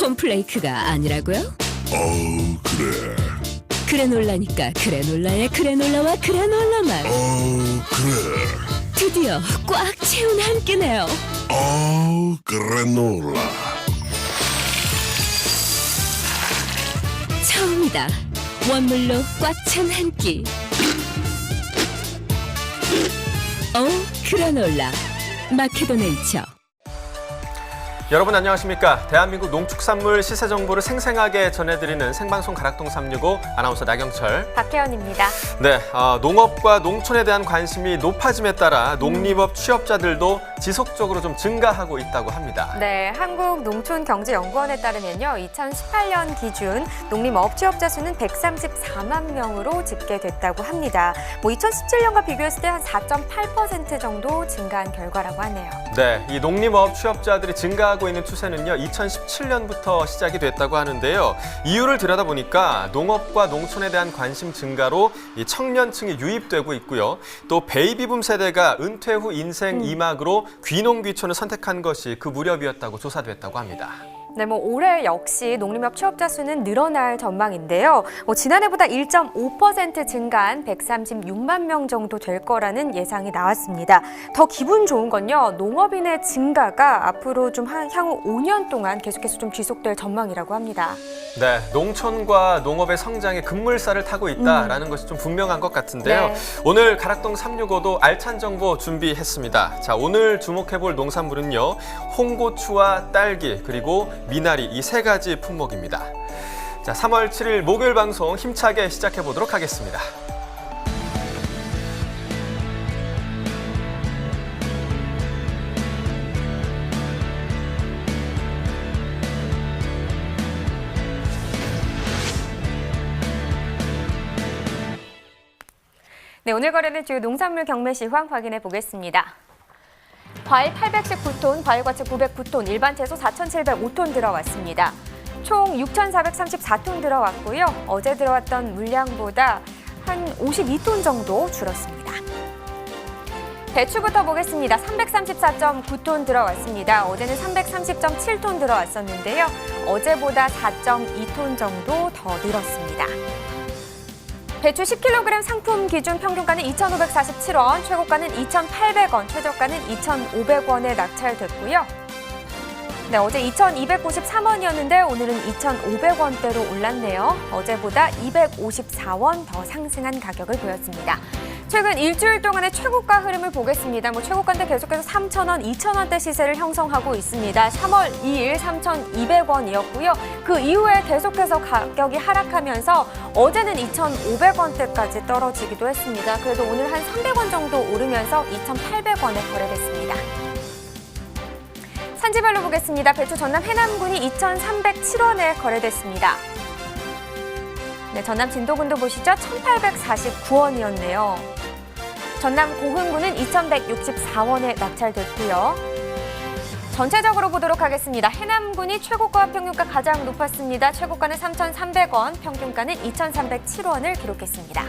콘플레이크가 아니라고요? 그래. 그래놀라니까 그래놀라의 그래놀라와 그래놀라만 그래. 드디어 꽉 채운 한 끼네요. 그래놀라. 처음이다. 원물로 꽉 찬 한 끼. 그래놀라 마케도네이처. 여러분 안녕하십니까? 대한민국 농축산물 시세 정보를 생생하게 전해드리는 생방송 가락동 365 아나운서 나경철, 박혜연입니다. 네, 농업과 농촌에 대한 관심이 높아짐에 따라 농림업 취업자들도 지속적으로 좀 증가하고 있다고 합니다. 네, 한국농촌경제연구원에 따르면요, 2018년 기준 농림업 취업자 수는 134만 명으로 집계됐다고 합니다. 2017년과 비교했을 때 한 4.8% 정도 증가한 결과라고 하네요. 네, 이 농림업 취업자들이 증가하고 있는 추세는요, 2017년부터 시작이 됐다고 하는데요. 이유를 들여다보니까 농업과 농촌에 대한 관심 증가로 이 청년층이 유입되고 있고요. 또 베이비붐 세대가 은퇴 후 인생 2막으로 귀농귀촌을 선택한 것이 그 무렵이었다고 조사됐다고 합니다. 네, 올해 역시 농림업 취업자 수는 늘어날 전망인데요. 지난해보다 1.5% 증가한 136만 명 정도 될 거라는 예상이 나왔습니다. 더 기분 좋은 건요, 농업인의 증가가 앞으로 좀 향후 5년 동안 계속해서 좀 지속될 전망이라고 합니다. 네, 농촌과 농업의 성장에 급물살을 타고 있다라는 것이 좀 분명한 것 같은데요. 네. 오늘 가락동 365도 알찬 정보 준비했습니다. 자, 오늘 주목해볼 농산물은요, 홍고추와 딸기 그리고 미나리 이 세 가지 품목입니다. 자, 3월 7일 목요일 방송 힘차게 시작해 보도록 하겠습니다. 네, 오늘 거래된 주요 농산물 경매 시황 확인해 보겠습니다. 과일 819톤, 과일과채 909톤, 일반 채소 4,705톤 들어왔습니다. 총 6,434톤 들어왔고요. 어제 들어왔던 물량보다 한 52톤 정도 줄었습니다. 배추부터 보겠습니다. 334.9톤 들어왔습니다. 어제는 330.7톤 들어왔었는데요. 어제보다 4.2톤 정도 더 늘었습니다. 배추 10kg 상품 기준 평균가는 2,547원, 최고가는 2,800원, 최저가는 2,500원에 낙찰됐고요. 네, 어제 2,293원이었는데 오늘은 2,500원대로 올랐네요. 어제보다 254원 더 상승한 가격을 보였습니다. 최근 일주일 동안의 최고가 흐름을 보겠습니다. 최고가인데 계속해서 3,000원, 2,000원대 시세를 형성하고 있습니다. 3월 2일 3,200원이었고요. 그 이후에 계속해서 가격이 하락하면서 어제는 2,500원대까지 떨어지기도 했습니다. 그래도 오늘 한 300원 정도 오르면서 2,800원에 거래됐습니다. 산지별로 보겠습니다. 배추 전남 해남군이 2,307원에 거래됐습니다. 네, 전남 진도군도 보시죠. 1,849원이었네요. 전남 고흥군은 2,164원에 낙찰됐고요. 전체적으로 보도록 하겠습니다. 해남군이 최고가와 평균가 가장 높았습니다. 최고가는 3,300원, 평균가는 2,307원을 기록했습니다.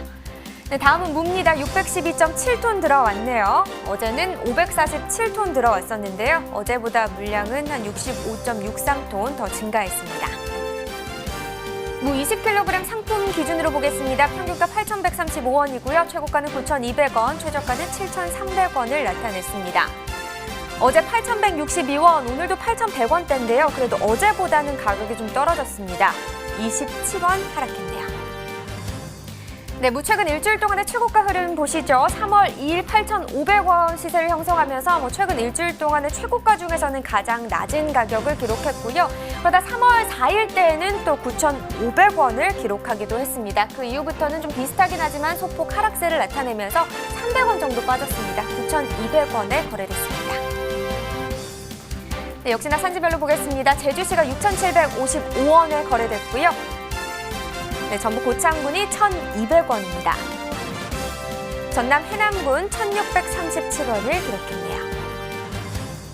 네, 다음은 무입니다. 612.7톤 들어왔네요. 어제는 547톤 들어왔었는데요. 어제보다 물량은 한 65.63톤 더 증가했습니다. 무 20kg 상품 기준으로 보겠습니다. 평균가 8,135원이고요. 최고가는 9,200원, 최저가는 7,300원을 나타냈습니다. 어제 8,162원, 오늘도 8,100원대인데요. 그래도 어제보다는 가격이 좀 떨어졌습니다. 27원 하락했네요. 네, 무 최근 일주일 동안의 최고가 흐름 보시죠. 3월 2일 8,500원 시세를 형성하면서 최근 일주일 동안의 최고가 중에서는 가장 낮은 가격을 기록했고요. 그러다 3월 4일 때에는 또 9,500원을 기록하기도 했습니다. 그 이후부터는 좀 비슷하긴 하지만 소폭 하락세를 나타내면서 300원 정도 빠졌습니다. 9,200원에 거래됐습니다. 네, 역시나 산지별로 보겠습니다. 제주시가 6,755원에 거래됐고요. 네, 전북 고창군이 1,200원입니다. 전남 해남군 1,637원을 기록했네요.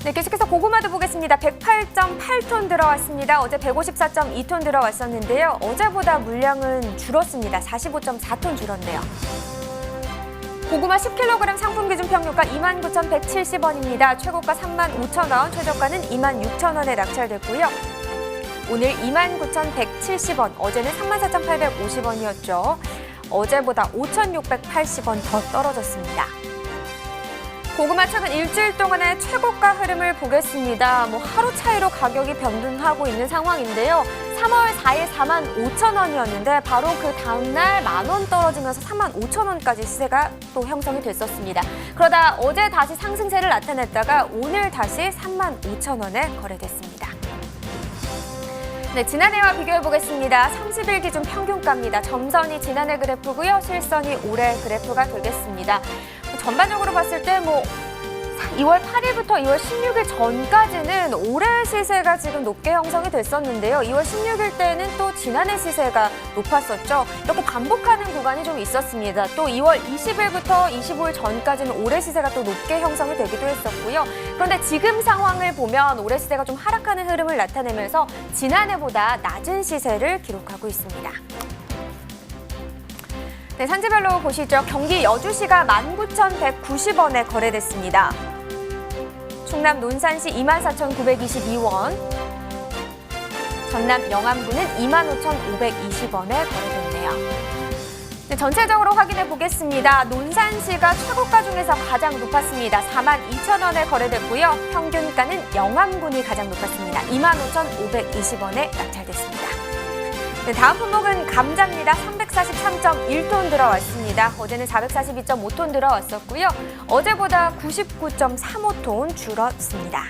네, 계속해서 고구마도 보겠습니다. 108.8톤 들어왔습니다. 어제 154.2톤 들어왔었는데요. 어제보다 물량은 줄었습니다. 45.4톤 줄었네요. 고구마 10kg 상품 기준 평균가 29,170원입니다. 최고가 35,000원, 최저가는 26,000원에 낙찰됐고요. 오늘 29,170원, 어제는 34,850원이었죠. 어제보다 5,680원 더 떨어졌습니다. 고구마 최근 일주일 동안의 최고가 흐름을 보겠습니다. 하루 차이로 가격이 변동하고 있는 상황인데요. 3월 4일 45,000원이었는데 바로 그 다음날 10,000원 떨어지면서 35,000원까지 시세가 또 형성이 됐었습니다. 그러다 어제 다시 상승세를 나타냈다가 오늘 다시 35,000원에 거래됐습니다. 네, 지난해와 비교해 보겠습니다. 30일 기준 평균가입니다. 점선이 지난해 그래프고요. 실선이 올해 그래프가 되겠습니다. 전반적으로 봤을 때 2월 8일부터 2월 16일 전까지는 올해 시세가 지금 높게 형성이 됐었는데요. 2월 16일 때는 또 지난해 시세가 높았었죠. 이렇게 반복하는 구간이 좀 있었습니다. 또 2월 20일부터 25일 전까지는 올해 시세가 또 높게 형성이 되기도 했었고요. 그런데 지금 상황을 보면 올해 시세가 좀 하락하는 흐름을 나타내면서 지난해보다 낮은 시세를 기록하고 있습니다. 네, 산지별로 보시죠. 경기 여주시가 19,190원에 거래됐습니다. 충남 논산시 24,922원, 전남 영암군은 25,520원에 거래됐네요. 네, 전체적으로 확인해 보겠습니다. 논산시가 최고가 중에서 가장 높았습니다. 42,000원에 거래됐고요. 평균가는 영암군이 가장 높았습니다. 25,520원에 낙찰됐습니다. 네, 다음 품목은 감자입니다. 343.1톤 들어왔습니다. 어제는 442.5톤 들어왔었고요. 어제보다 99.35톤 줄었습니다.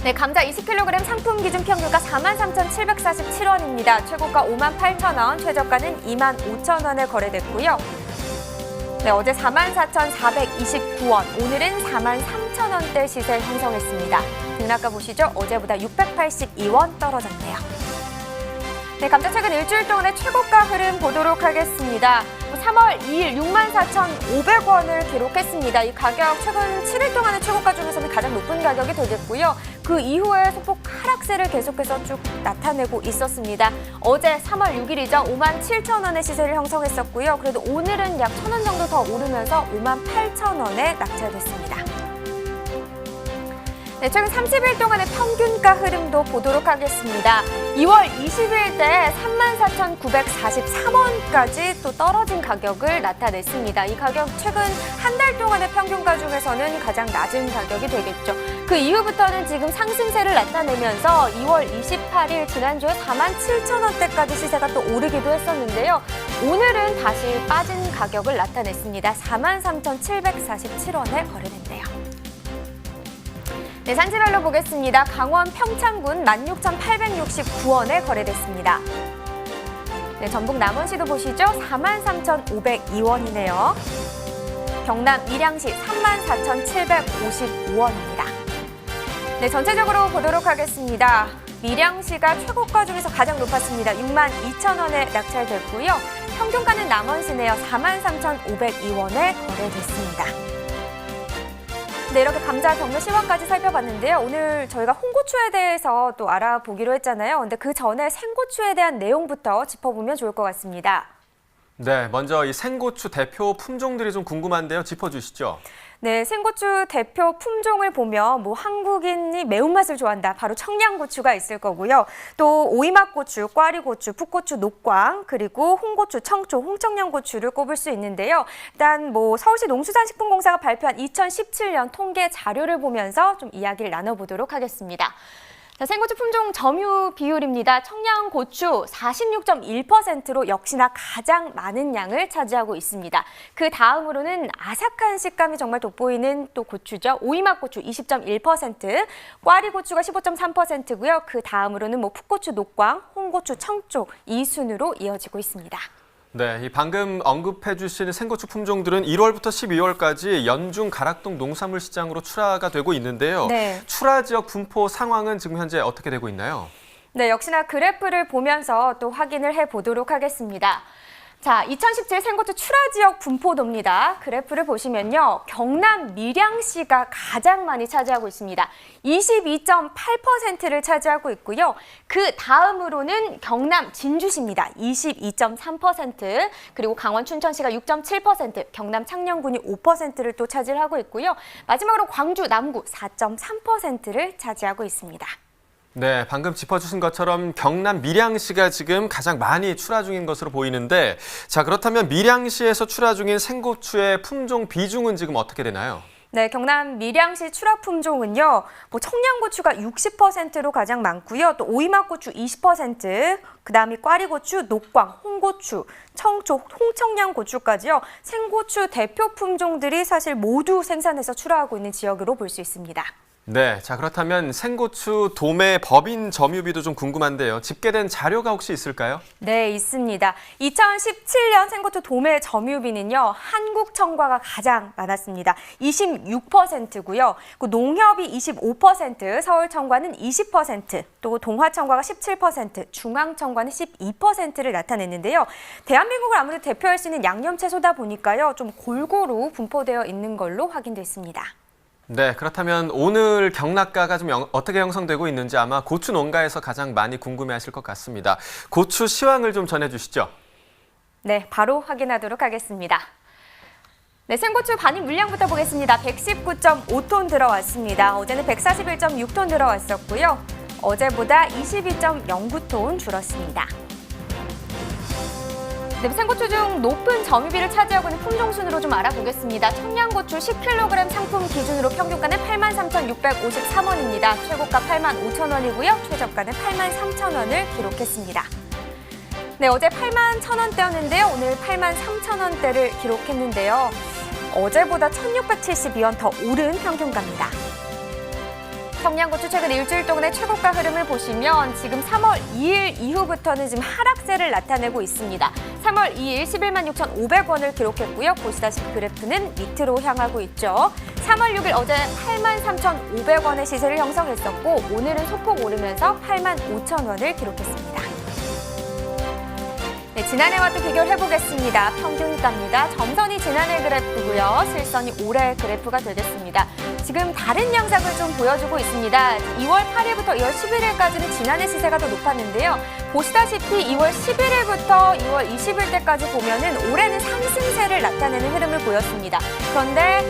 네, 감자 20kg 상품 기준 평균가 43,747원입니다. 최고가 58,000원, 최저가는 25,000원에 거래됐고요. 네, 어제 44,429원, 오늘은 43,000원대 시세 형성했습니다. 등락가 보시죠. 어제보다 682원 떨어졌네요. 네, 감자 최근 일주일 동안의 최고가 흐름 보도록 하겠습니다. 3월 2일 64,500원을 기록했습니다. 이 가격 최근 7일 동안의 최고가 중에서는 가장 높은 가격이 되겠고요. 그 이후에 소폭 하락세를 계속해서 쭉 나타내고 있었습니다. 어제 3월 6일이죠. 57,000원의 시세를 형성했었고요. 그래도 오늘은 약 1,000원 정도 더 오르면서 58,000원에 낙찰됐습니다. 네, 최근 30일 동안의 평균가 흐름도 보도록 하겠습니다. 2월 20일 때 34,943원까지 또 떨어진 가격을 나타냈습니다. 이 가격 최근 한 달 동안의 평균가 중에서는 가장 낮은 가격이 되겠죠. 그 이후부터는 지금 상승세를 나타내면서 2월 28일 지난주에 47,000원대까지 시세가 또 오르기도 했었는데요. 오늘은 다시 빠진 가격을 나타냈습니다. 43,747원에 거래됐네요. 네, 산지별로 보겠습니다. 강원 평창군 16,869원에 거래됐습니다. 네, 전북 남원시도 보시죠. 43,502원이네요. 경남 밀양시 34,755원입니다. 네, 전체적으로 보도록 하겠습니다. 밀양시가 최고가 중에서 가장 높았습니다. 62,000원에 낙찰됐고요. 평균가는 남원시네요. 43,502원에 거래됐습니다. 네, 이렇게 감자 경매 실황까지 살펴봤는데요. 오늘 저희가 홍고추에 대해서 또 알아보기로 했잖아요. 근데 그 전에 생고추에 대한 내용부터 짚어보면 좋을 것 같습니다. 네, 먼저 이 생고추 대표 품종들이 좀 궁금한데요. 짚어주시죠. 네, 생고추 대표 품종을 보면 한국인이 매운맛을 좋아한다. 바로 청양고추가 있을 거고요. 또 오이막고추, 꽈리고추, 풋고추, 녹광, 그리고 홍고추, 청초, 홍청양고추를 꼽을 수 있는데요. 일단 서울시 농수산식품공사가 발표한 2017년 통계 자료를 보면서 좀 이야기를 나눠보도록 하겠습니다. 자, 생고추 품종 점유 비율입니다. 청양고추 46.1%로 역시나 가장 많은 양을 차지하고 있습니다. 그 다음으로는 아삭한 식감이 정말 돋보이는 또 고추죠. 오이막고추 20.1%, 꽈리고추가 15.3%고요. 그 다음으로는 풋고추, 녹광, 홍고추, 청초 이 순으로 이어지고 있습니다. 네, 이 방금 언급해 주신 생고추 품종들은 1월부터 12월까지 연중 가락동 농산물 시장으로 출하가 되고 있는데요. 네. 출하 지역 분포 상황은 지금 현재 어떻게 되고 있나요? 네, 역시나 그래프를 보면서 또 확인을 해보도록 하겠습니다. 자, 2017 생고추 출하 지역 분포도입니다. 그래프를 보시면요. 경남 밀양시가 가장 많이 차지하고 있습니다. 22.8%를 차지하고 있고요. 그 다음으로는 경남 진주시입니다. 22.3%, 그리고 강원 춘천시가 6.7%, 경남 창녕군이 5%를 또 차지하고 있고요. 마지막으로 광주 남구 4.3%를 차지하고 있습니다. 네, 방금 짚어주신 것처럼 경남 밀양시가 지금 가장 많이 출하 중인 것으로 보이는데, 자, 그렇다면 밀양시에서 출하 중인 생고추의 품종 비중은 지금 어떻게 되나요? 네, 경남 밀양시 출하 품종은요, 청양고추가 60%로 가장 많고요. 또 오이막고추 20%, 그다음에 꽈리고추, 녹광, 홍고추, 청초, 홍청양고추까지요. 생고추 대표 품종들이 사실 모두 생산해서 출하하고 있는 지역으로 볼 수 있습니다. 네, 자, 그렇다면 생고추 도매 법인 점유비도 좀 궁금한데요. 집계된 자료가 혹시 있을까요? 네, 있습니다. 2017년 생고추 도매 점유비는요, 한국청과가 가장 많았습니다. 26%고요. 농협이 25%, 서울청과는 20%, 또 동화청과가 17%, 중앙청과는 12%를 나타냈는데요. 대한민국을 아무래도 대표할 수 있는 양념채소다 보니까요, 좀 골고루 분포되어 있는 걸로 확인됐습니다. 네, 그렇다면 오늘 경락가가 좀 어떻게 형성되고 있는지 아마 고추 농가에서 가장 많이 궁금해하실 것 같습니다. 고추 시황을 좀 전해주시죠. 네, 바로 확인하도록 하겠습니다. 네, 생고추 반입 물량부터 보겠습니다. 119.5톤 들어왔습니다. 어제는 141.6톤 들어왔었고요. 어제보다 22.09톤 줄었습니다. 네, 생고추 중 높은 점유비를 차지하고 있는 품종 순으로 좀 알아보겠습니다. 청양고추 10kg 상품 기준으로 평균가는 83,653원입니다. 최고가 85,000원이고요. 최저가는 83,000원을 기록했습니다. 네, 어제 81,000원대였는데요. 오늘 83,000원대를 기록했는데요. 어제보다 1,672원 더 오른 평균가입니다. 청양고추 최근 일주일 동안의 최고가 흐름을 보시면 지금 3월 2일 이후부터는 지금 하락세를 나타내고 있습니다. 3월 2일 116,500원을 기록했고요. 보시다시피 그래프는 밑으로 향하고 있죠. 3월 6일 어제 83,500원의 시세를 형성했었고 오늘은 소폭 오르면서 85,000원을 기록했습니다. 네, 지난해와 또 비교를 해보겠습니다. 평균가입니다. 점선이 지난해 그래프고요. 실선이 올해 그래프가 되겠습니다. 지금 다른 양상을 좀 보여주고 있습니다. 2월 8일부터 2월 11일까지는 지난해 시세가 더 높았는데요. 보시다시피 2월 11일부터 2월 20일때까지 보면은 올해는 상승세를 나타내는 흐름을 보였습니다. 그런데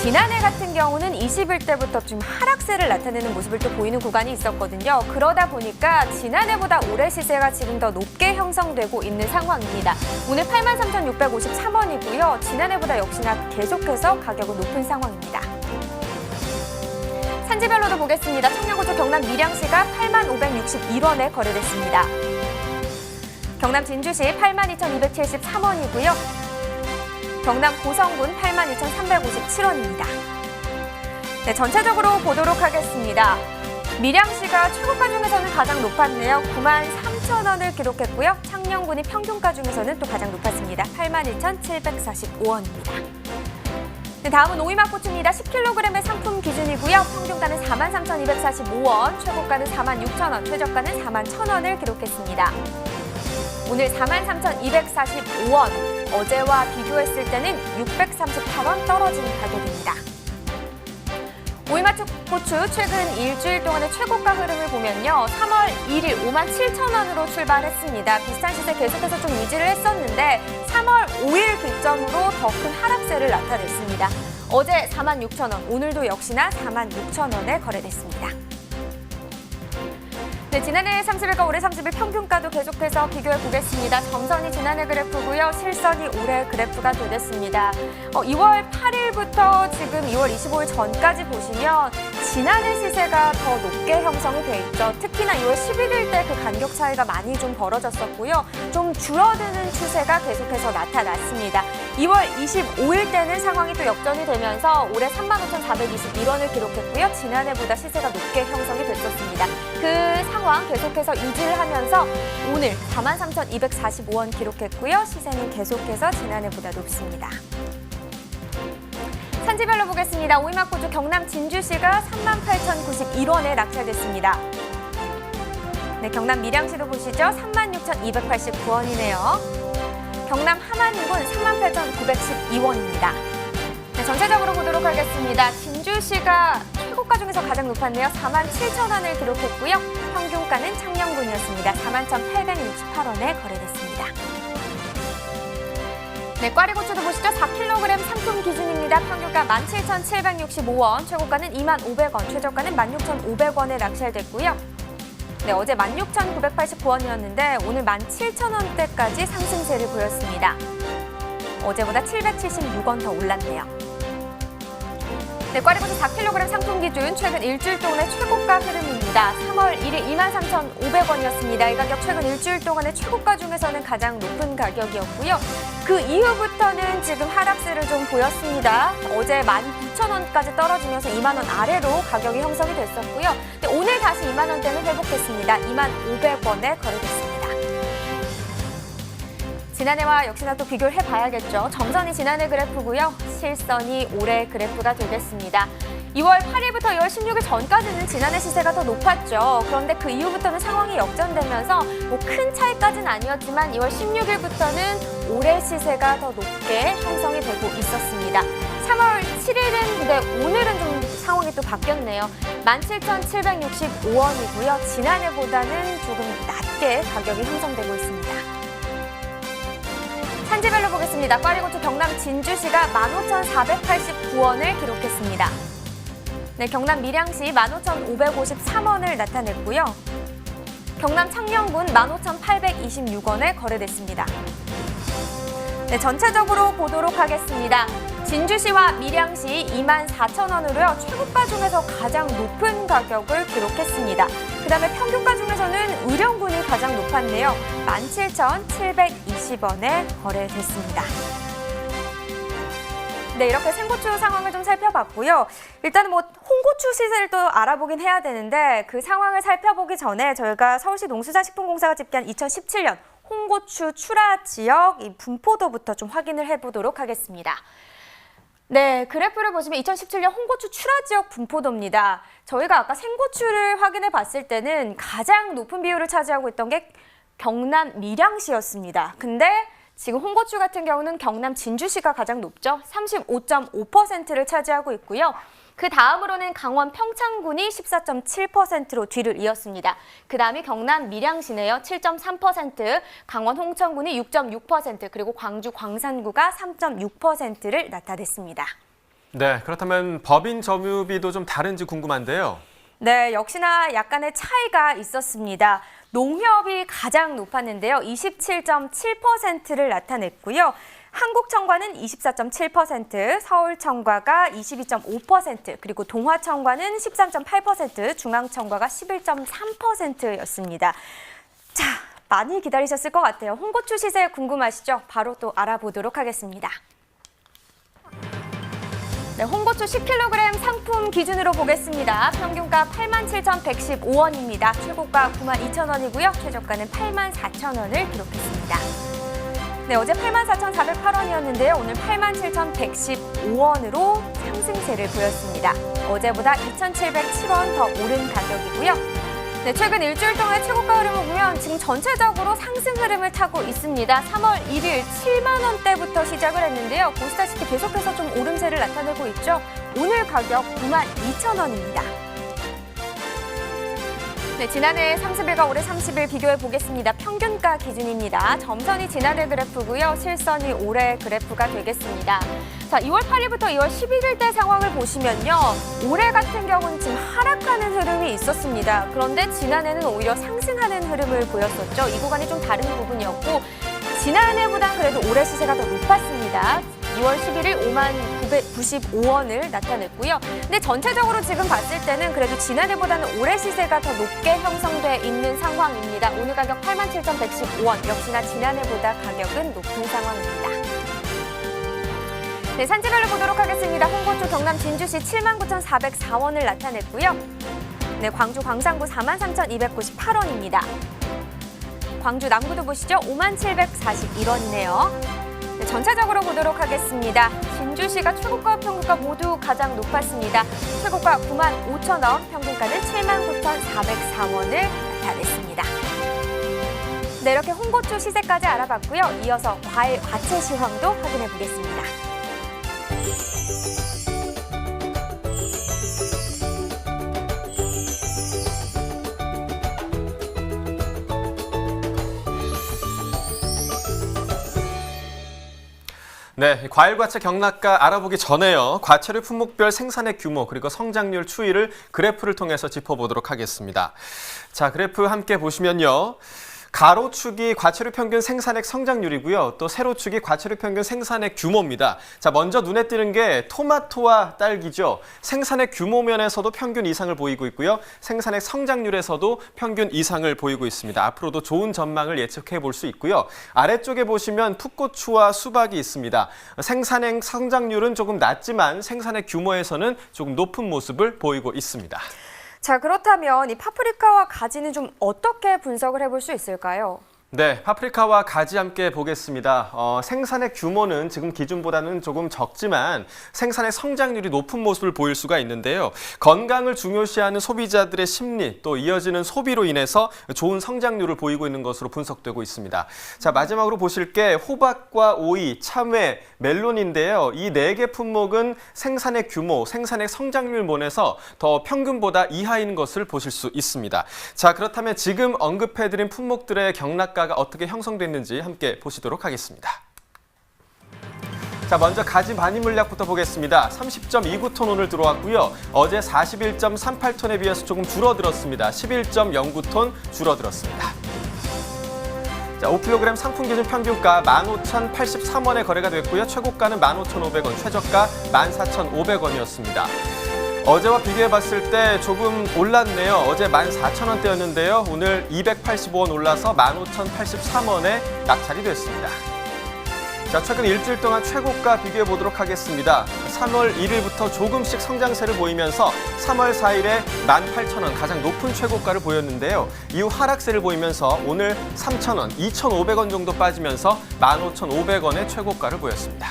지난해 같은 경우는 20일때부터 좀 하락세를 나타내는 모습을 또 보이는 구간이 있었거든요. 그러다 보니까 지난해보다 올해 시세가 지금 더 높게 형성되고 있는 상황입니다. 오늘 83,653원이고요. 지난해보다 역시나 계속해서 가격은 높은 상황입니다. 산지별로도 보겠습니다. 청양고추 경남 밀양시가 82,561원에 거래됐습니다. 경남 진주시 82,273원이고요. 경남 고성군 82,357원입니다. 네, 전체적으로 보도록 하겠습니다. 밀양시가 최고가 중에서는 가장 높았네요. 93,000원을 기록했고요. 창녕군이 평균가 중에서는 또 가장 높았습니다. 81,745원입니다. 네, 다음은 오이막고추입니다. 10kg의 상품 기준이고요. 평균가는 43,245원, 최고가는 46,000원, 최저가는 41,000원을 기록했습니다. 오늘 43,245원, 어제와 비교했을 때는 638원 떨어진 가격입니다. 오이막고추 최근 일주일 동안의 최고가 흐름을 보면요. 3월 1일 57,000원으로 출발했습니다. 비슷한 시세 계속해서 좀 유지를 했었는데 3월 5일 기점으로 더 큰 하락세를 나타냈습니다. 어제 46,000원, 오늘도 역시나 46,000원에 거래됐습니다. 네, 지난해 30일과 올해 30일 평균가도 계속해서 비교해 보겠습니다. 점선이 지난해 그래프고요. 실선이 올해 그래프가 되겠습니다. 2월 8일부터 지금 2월 25일 전까지 보시면 지난해 시세가 더 높게 형성이 돼 있죠. 특히나 2월 11일 때 그 간격 차이가 많이 좀 벌어졌었고요. 좀 줄어드는 추세가 계속해서 나타났습니다. 2월 25일 때는 상황이 또 역전이 되면서 올해 35,421원을 기록했고요. 지난해보다 시세가 높게 형성이 됐었습니다. 그 상황 계속해서 유지를 하면서 오늘 43,245원 기록했고요. 시세는 계속해서 지난해보다 높습니다. 산지별로 보겠습니다. 오이막고추 경남 진주시가 38,091원에 낙찰됐습니다. 네, 경남 밀양시도 보시죠. 36,289원이네요. 경남 함안군 38,912원입니다. 네, 전체적으로 보도록 하겠습니다. 진주시가 최고가 중에서 가장 높았네요. 47,000원을 기록했고요. 평균가는 창녕군이었습니다. 41,868원에 거래됐습니다. 네, 꽈리고추도 보시죠. 4kg 상품 기준입니다. 평균가 17,765원, 최고가는 25,500원, 최저가는 16,500원에 낙찰됐고요. 네, 어제 16,989원이었는데 오늘 17,000원대까지 상승세를 보였습니다. 어제보다 776원 더 올랐네요. 네, 꽈리고추 4kg 상품 기준 최근 일주일 동안의 최고가 흐름입니다. 3월 1일 23,500원이었습니다. 이 가격 최근 일주일 동안의 최고가 중에서는 가장 높은 가격이었고요. 그 이후부터는 지금 하락세를 좀 보였습니다. 어제 19,000원까지 떨어지면서 2만 원 아래로 가격이 형성이 됐었고요. 네, 오늘 다시 2만 원대는 회복했습니다. 2,500원에 거래됐습니다. 지난해와 역시나 또 비교를 해봐야겠죠. 점선이 지난해 그래프고요. 실선이 올해 그래프가 되겠습니다. 2월 8일부터 2월 16일 전까지는 지난해 시세가 더 높았죠. 그런데 그 이후부터는 상황이 역전되면서 뭐 큰 차이까지는 아니었지만 2월 16일부터는 올해 시세가 더 높게 형성이 되고 있었습니다. 3월 7일은 근데 오늘은 좀 상황이 또 바뀌었네요. 17,765원이고요. 지난해보다는 조금 낮게 가격이 형성되고 있습니다. 산지별로 보겠습니다. 꽈리고추 경남 진주시가 15,489원을 기록했습니다. 네, 경남 밀양시 15,553원을 나타냈고요. 경남 창녕군 15,826원에 거래됐습니다. 네, 전체적으로 보도록 하겠습니다. 진주시와 밀양시 24,000원으로요. 최고가 중에서 가장 높은 가격을 기록했습니다. 그 다음에 평균가 중에서는 의령군이 가장 높았네요. 17,720원에 거래됐습니다. 네, 이렇게 생고추 상황을 좀 살펴봤고요. 일단은 뭐 홍고추 시세를 또 알아보긴 해야 되는데 그 상황을 살펴보기 전에 저희가 서울시 농수산식품공사가 집계한 2017년 홍고추 출하 지역 이 분포도부터 좀 확인을 해보도록 하겠습니다. 네, 그래프를 보시면 2017년 홍고추 출하 지역 분포도입니다. 저희가 아까 생고추를 확인해 봤을 때는 가장 높은 비율을 차지하고 있던 게 경남 밀양시였습니다. 근데 지금 홍고추 같은 경우는 경남 진주시가 가장 높죠. 35.5%를 차지하고 있고요. 그 다음으로는 강원 평창군이 14.7%로 뒤를 이었습니다. 그 다음이 경남 밀양시네요. 7.3%, 강원 홍천군이 6.6%, 그리고 광주 광산구가 3.6%를 나타냈습니다. 네, 그렇다면 법인 점유비도 좀 다른지 궁금한데요. 네, 역시나 약간의 차이가 있었습니다. 농협이 가장 높았는데요. 27.7%를 나타냈고요. 한국청과는 24.7%, 서울청과가 22.5%, 그리고 동화청과는 13.8%, 중앙청과가 11.3%였습니다. 자, 많이 기다리셨을 것 같아요. 홍고추 시세 궁금하시죠? 바로 또 알아보도록 하겠습니다. 네, 홍고추 10kg 상품 기준으로 보겠습니다. 평균가 87,115원입니다. 최고가 92,000원이고요. 최저가는 84,000원을 기록했습니다. 네, 어제 84,408원이었는데요. 오늘 87,115원으로 상승세를 보였습니다. 어제보다 2,707원 더 오른 가격이고요. 네, 최근 일주일 동안의 최고가 흐름을 보면 지금 전체적으로 상승 흐름을 타고 있습니다. 3월 1일 7만 원대부터 시작을 했는데요. 보시다시피 계속해서 좀 오름세를 나타내고 있죠. 오늘 가격 92,000원입니다. 네, 지난해 30일과 올해 30일 비교해 보겠습니다. 평균가 기준입니다. 점선이 지난해 그래프고요. 실선이 올해 그래프가 되겠습니다. 자, 2월 8일부터 2월 11일 때 상황을 보시면요. 올해 같은 경우는 지금 하락하는 흐름이 있었습니다. 그런데 지난해는 오히려 상승하는 흐름을 보였었죠. 이 구간이 좀 다른 부분이었고 지난해보다 그래도 올해 시세가 더 높았습니다. 2월 11일 50,995원을 나타냈고요. 근데 전체적으로 지금 봤을 때는 그래도 지난해보다는 올해 시세가 더 높게 형성돼 있는 상황입니다. 오늘 가격 87,115원, 역시나 지난해보다 가격은 높은 상황입니다. 네, 산지별로 보도록 하겠습니다. 홍고추 경남 진주시 79,404원을 나타냈고요. 네, 광주 광산구 43,298원입니다. 광주 남구도 보시죠. 57,741원이네요. 네, 전체적으로 보도록 하겠습니다. 진주시가 최고가 평균가 모두 가장 높았습니다. 최고가 95,000원, 평균가는 79,404원을 나타냈습니다. 네, 이렇게 홍고추 시세까지 알아봤고요. 이어서 과일, 과채 시황도 확인해 보겠습니다. 네, 과일과채 경락가 알아보기 전에요. 과채류 품목별 생산액 규모 그리고 성장률 추이를 그래프를 통해서 짚어보도록 하겠습니다. 자, 그래프 함께 보시면요. 가로축이 과채류 평균 생산액 성장률이고요. 또 세로축이 과채류 평균 생산액 규모입니다. 자, 먼저 눈에 띄는 게 토마토와 딸기죠. 생산액 규모 면에서도 평균 이상을 보이고 있고요. 생산액 성장률에서도 평균 이상을 보이고 있습니다. 앞으로도 좋은 전망을 예측해 볼 수 있고요. 아래쪽에 보시면 풋고추와 수박이 있습니다. 생산액 성장률은 조금 낮지만 생산액 규모에서는 조금 높은 모습을 보이고 있습니다. 자, 그렇다면 이 파프리카와 가지는 좀 어떻게 분석을 해볼 수 있을까요? 네, 파프리카와 가지 함께 보겠습니다. 생산의 규모는 지금 기준보다는 조금 적지만 생산의 성장률이 높은 모습을 보일 수가 있는데요. 건강을 중요시하는 소비자들의 심리 또 이어지는 소비로 인해서 좋은 성장률을 보이고 있는 것으로 분석되고 있습니다. 자, 마지막으로 보실 게 호박과 오이, 참외, 멜론인데요. 이 4개 품목은 생산의 규모, 생산의 성장률면에서 더 평균보다 이하인 것을 보실 수 있습니다. 자, 그렇다면 지금 언급해드린 품목들의 경락가가 어떻게 형성됐는지 함께 보시도록 하겠습니다. 자, 먼저 가지 반입 물량부터 보겠습니다. 30.29톤 오늘 들어왔고요. 어제 41.38톤에 비해서 조금 줄어들었습니다. 11.09톤 줄어들었습니다. 자, 5kg 상품 기준 평균가 15,083원에 거래가 됐고요. 최고가는 15,500원, 최저가 14,500원이었습니다. 어제와 비교해봤을 때 조금 올랐네요. 어제 14,000원대였는데요. 오늘 285원 올라서 15,083원에 낙찰이 됐습니다. 자, 최근 일주일 동안 최고가 비교해보도록 하겠습니다. 3월 1일부터 조금씩 성장세를 보이면서 3월 4일에 18,000원 가장 높은 최고가를 보였는데요. 이후 하락세를 보이면서 오늘 3,000원, 2,500원 정도 빠지면서 15,500원의 최고가를 보였습니다.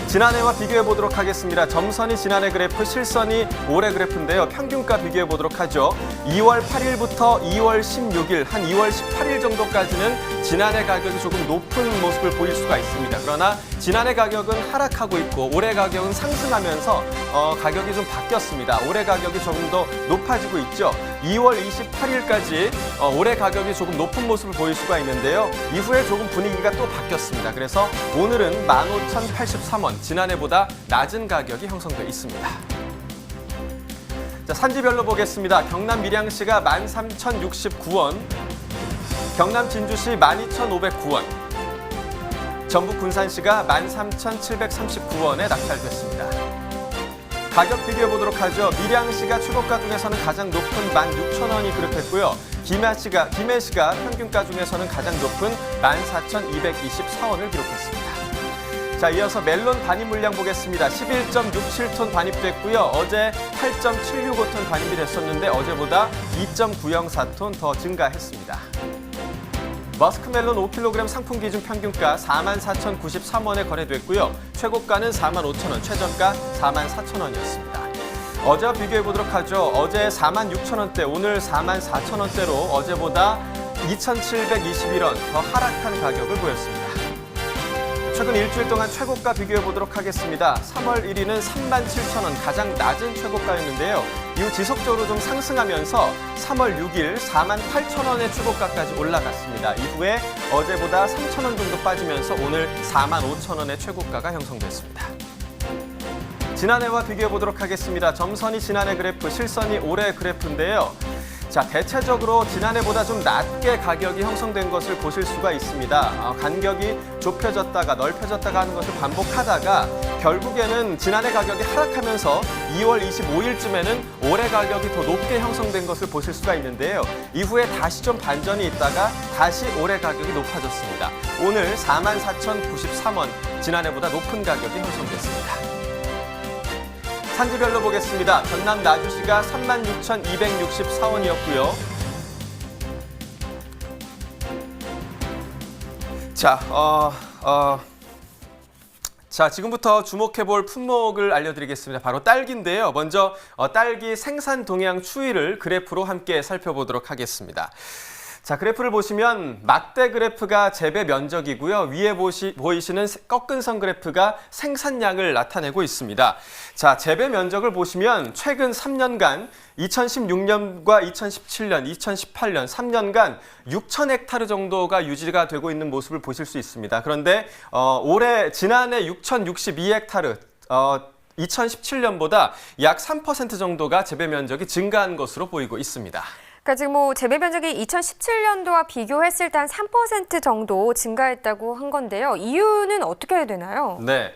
지난해와 비교해보도록 하겠습니다. 점선이 지난해 그래프, 실선이 올해 그래프인데요. 평균가 비교해보도록 하죠. 2월 8일부터 2월 16일, 한 2월 18일 정도까지는 지난해 가격이 조금 높은 모습을 보일 수가 있습니다. 그러나 지난해 가격은 하락하고 있고 올해 가격은 상승하면서 가격이 좀 바뀌었습니다. 올해 가격이 조금 더 높아지고 있죠. 2월 28일까지 올해 가격이 조금 높은 모습을 보일 수가 있는데요. 이후에 조금 분위기가 또 바뀌었습니다. 그래서 오늘은 15,083원, 지난해보다 낮은 가격이 형성돼 있습니다. 자, 산지별로 보겠습니다. 경남 밀양시가 13,069원, 경남 진주시 12,509원, 전북 군산시가 13,739원에 낙찰됐습니다. 가격 비교해보도록 하죠. 밀양시가 최고가 중에서는 가장 높은 16,000원이 기록했고요. 김해시가 평균가 중에서는 가장 높은 14,224원을 기록했습니다. 자, 이어서 멜론 반입 물량 보겠습니다. 11.67톤 반입됐고요. 어제 8.765톤 반입이 됐었는데 어제보다 2.904톤 더 증가했습니다. 머스크멜론 5kg 상품 기준 평균가 44,093원에 거래됐고요. 최고가는 45,000원, 최저가 44,000원이었습니다. 어제와 비교해보도록 하죠. 어제 46,000원대, 오늘 44,000원대로 어제보다 2,721원 더 하락한 가격을 보였습니다. 최근 일주일 동안 최고가 비교해보도록 하겠습니다. 3월 1위는 37,000원, 가장 낮은 최고가였는데요. 이후 지속적으로 좀 상승하면서 3월 6일 48,000원의 최고가까지 올라갔습니다. 이후에 어제보다 3,000원 정도 빠지면서 오늘 45,000원의 최고가가 형성됐습니다. 지난해와 비교해보도록 하겠습니다. 점선이 지난해 그래프, 실선이 올해 그래프인데요. 자, 대체적으로 지난해보다 좀 낮게 가격이 형성된 것을 보실 수가 있습니다. 간격이 좁혀졌다가 넓혀졌다가 하는 것을 반복하다가 결국에는 지난해 가격이 하락하면서 2월 25일쯤에는 올해 가격이 더 높게 형성된 것을 보실 수가 있는데요. 이후에 다시 좀 반전이 있다가 다시 올해 가격이 높아졌습니다. 오늘 44,093원, 지난해보다 높은 가격이 형성됐습니다. 산지별로 보겠습니다. 전남 나주시가 36,264원이었고요. 자, 지금부터 주목해볼 품목을 알려드리겠습니다. 바로 딸기인데요. 먼저 딸기 생산 동향 추이를 그래프로 함께 살펴보도록 하겠습니다. 자, 그래프를 보시면 막대 그래프가 재배 면적이고요. 위에 보이시는 꺾은 선 그래프가 생산량을 나타내고 있습니다. 자, 재배 면적을 보시면 최근 3년간 2016년과 2017년, 2018년 3년간 6,000헥타르 정도가 유지가 되고 있는 모습을 보실 수 있습니다. 그런데 지난해 6,062헥타르, 2017년보다 약 3% 정도가 재배 면적이 증가한 것으로 보이고 있습니다. 그러니까 지금 재배 면적이 2017년도와 비교했을 때 한 3% 정도 증가했다고 한 건데요. 이유는 어떻게 해야 되나요? 네,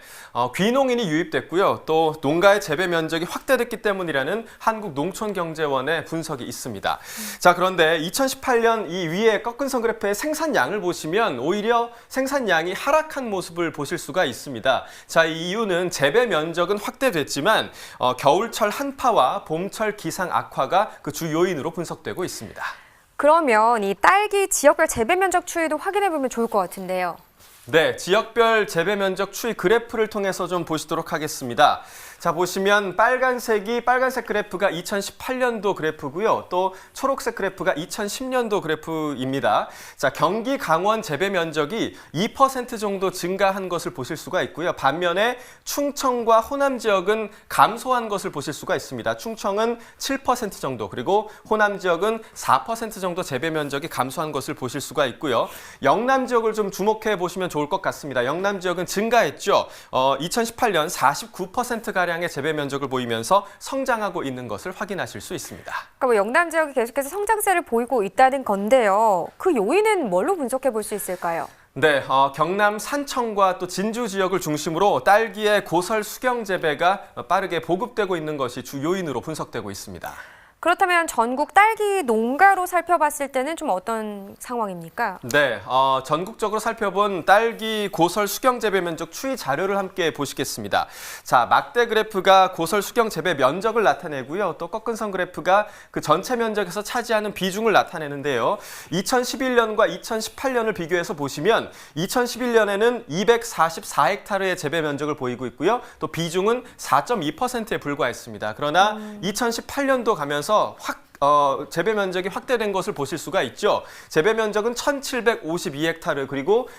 귀농인이 유입됐고요. 또 농가의 재배 면적이 확대됐기 때문이라는 한국농촌경제원의 분석이 있습니다. 자, 그런데 2018년 이 위에 꺾은 선 그래프의 생산량을 보시면 오히려 생산량이 하락한 모습을 보실 수가 있습니다. 자, 이 이유는 재배 면적은 확대됐지만 겨울철 한파와 봄철 기상 악화가 그 주 요인으로 분석되고 있습니다. 그러면 이 딸기 지역별 재배 면적 추이도 확인해 보면 좋을 것 같은데요. 네, 지역별 재배 면적 추이 그래프를 통해서 좀 보시도록 하겠습니다. 자, 보시면 빨간색 그래프가 2018년도 그래프고요. 또 초록색 그래프가 2010년도 그래프입니다. 자, 경기 강원 재배 면적이 2% 정도 증가한 것을 보실 수가 있고요. 반면에 충청과 호남 지역은 감소한 것을 보실 수가 있습니다. 충청은 7% 정도, 그리고 호남 지역은 4% 정도 재배 면적이 감소한 것을 보실 수가 있고요. 영남 지역을 좀 주목해 보시면 좋을 것 같습니다. 영남 지역은 증가했죠. 2018년 49%가량의 재배 면적을 보이면서 성장하고 있는 것을 확인하실 수 있습니다. 그러니까 영남 지역이 계속해서 성장세를 보이고 있다는 건데요. 그 요인은 뭘로 분석해 볼 수 있을까요? 네, 경남 산청과 또 진주 지역을 중심으로 딸기의 고설 수경 재배가 빠르게 보급되고 있는 것이 주 요인으로 분석되고 있습니다. 그렇다면 전국 딸기 농가로 살펴봤을 때는 좀 어떤 상황입니까? 네, 전국적으로 살펴본 딸기 고설 수경 재배 면적 추이 자료를 함께 보시겠습니다. 자, 막대 그래프가 고설 수경 재배 면적을 나타내고요. 또 꺾은 선 그래프가 그 전체 면적에서 차지하는 비중을 나타내는데요. 2011년과 2018년을 비교해서 보시면 2011년에는 244헥타르의 재배 면적을 보이고 있고요. 또 비중은 4.2%에 불과했습니다. 그러나 2018년도 가면서 재배 면적이 확대된 것을 보실 수가 있죠. 재배 면적은 1,752헥타르, 그리고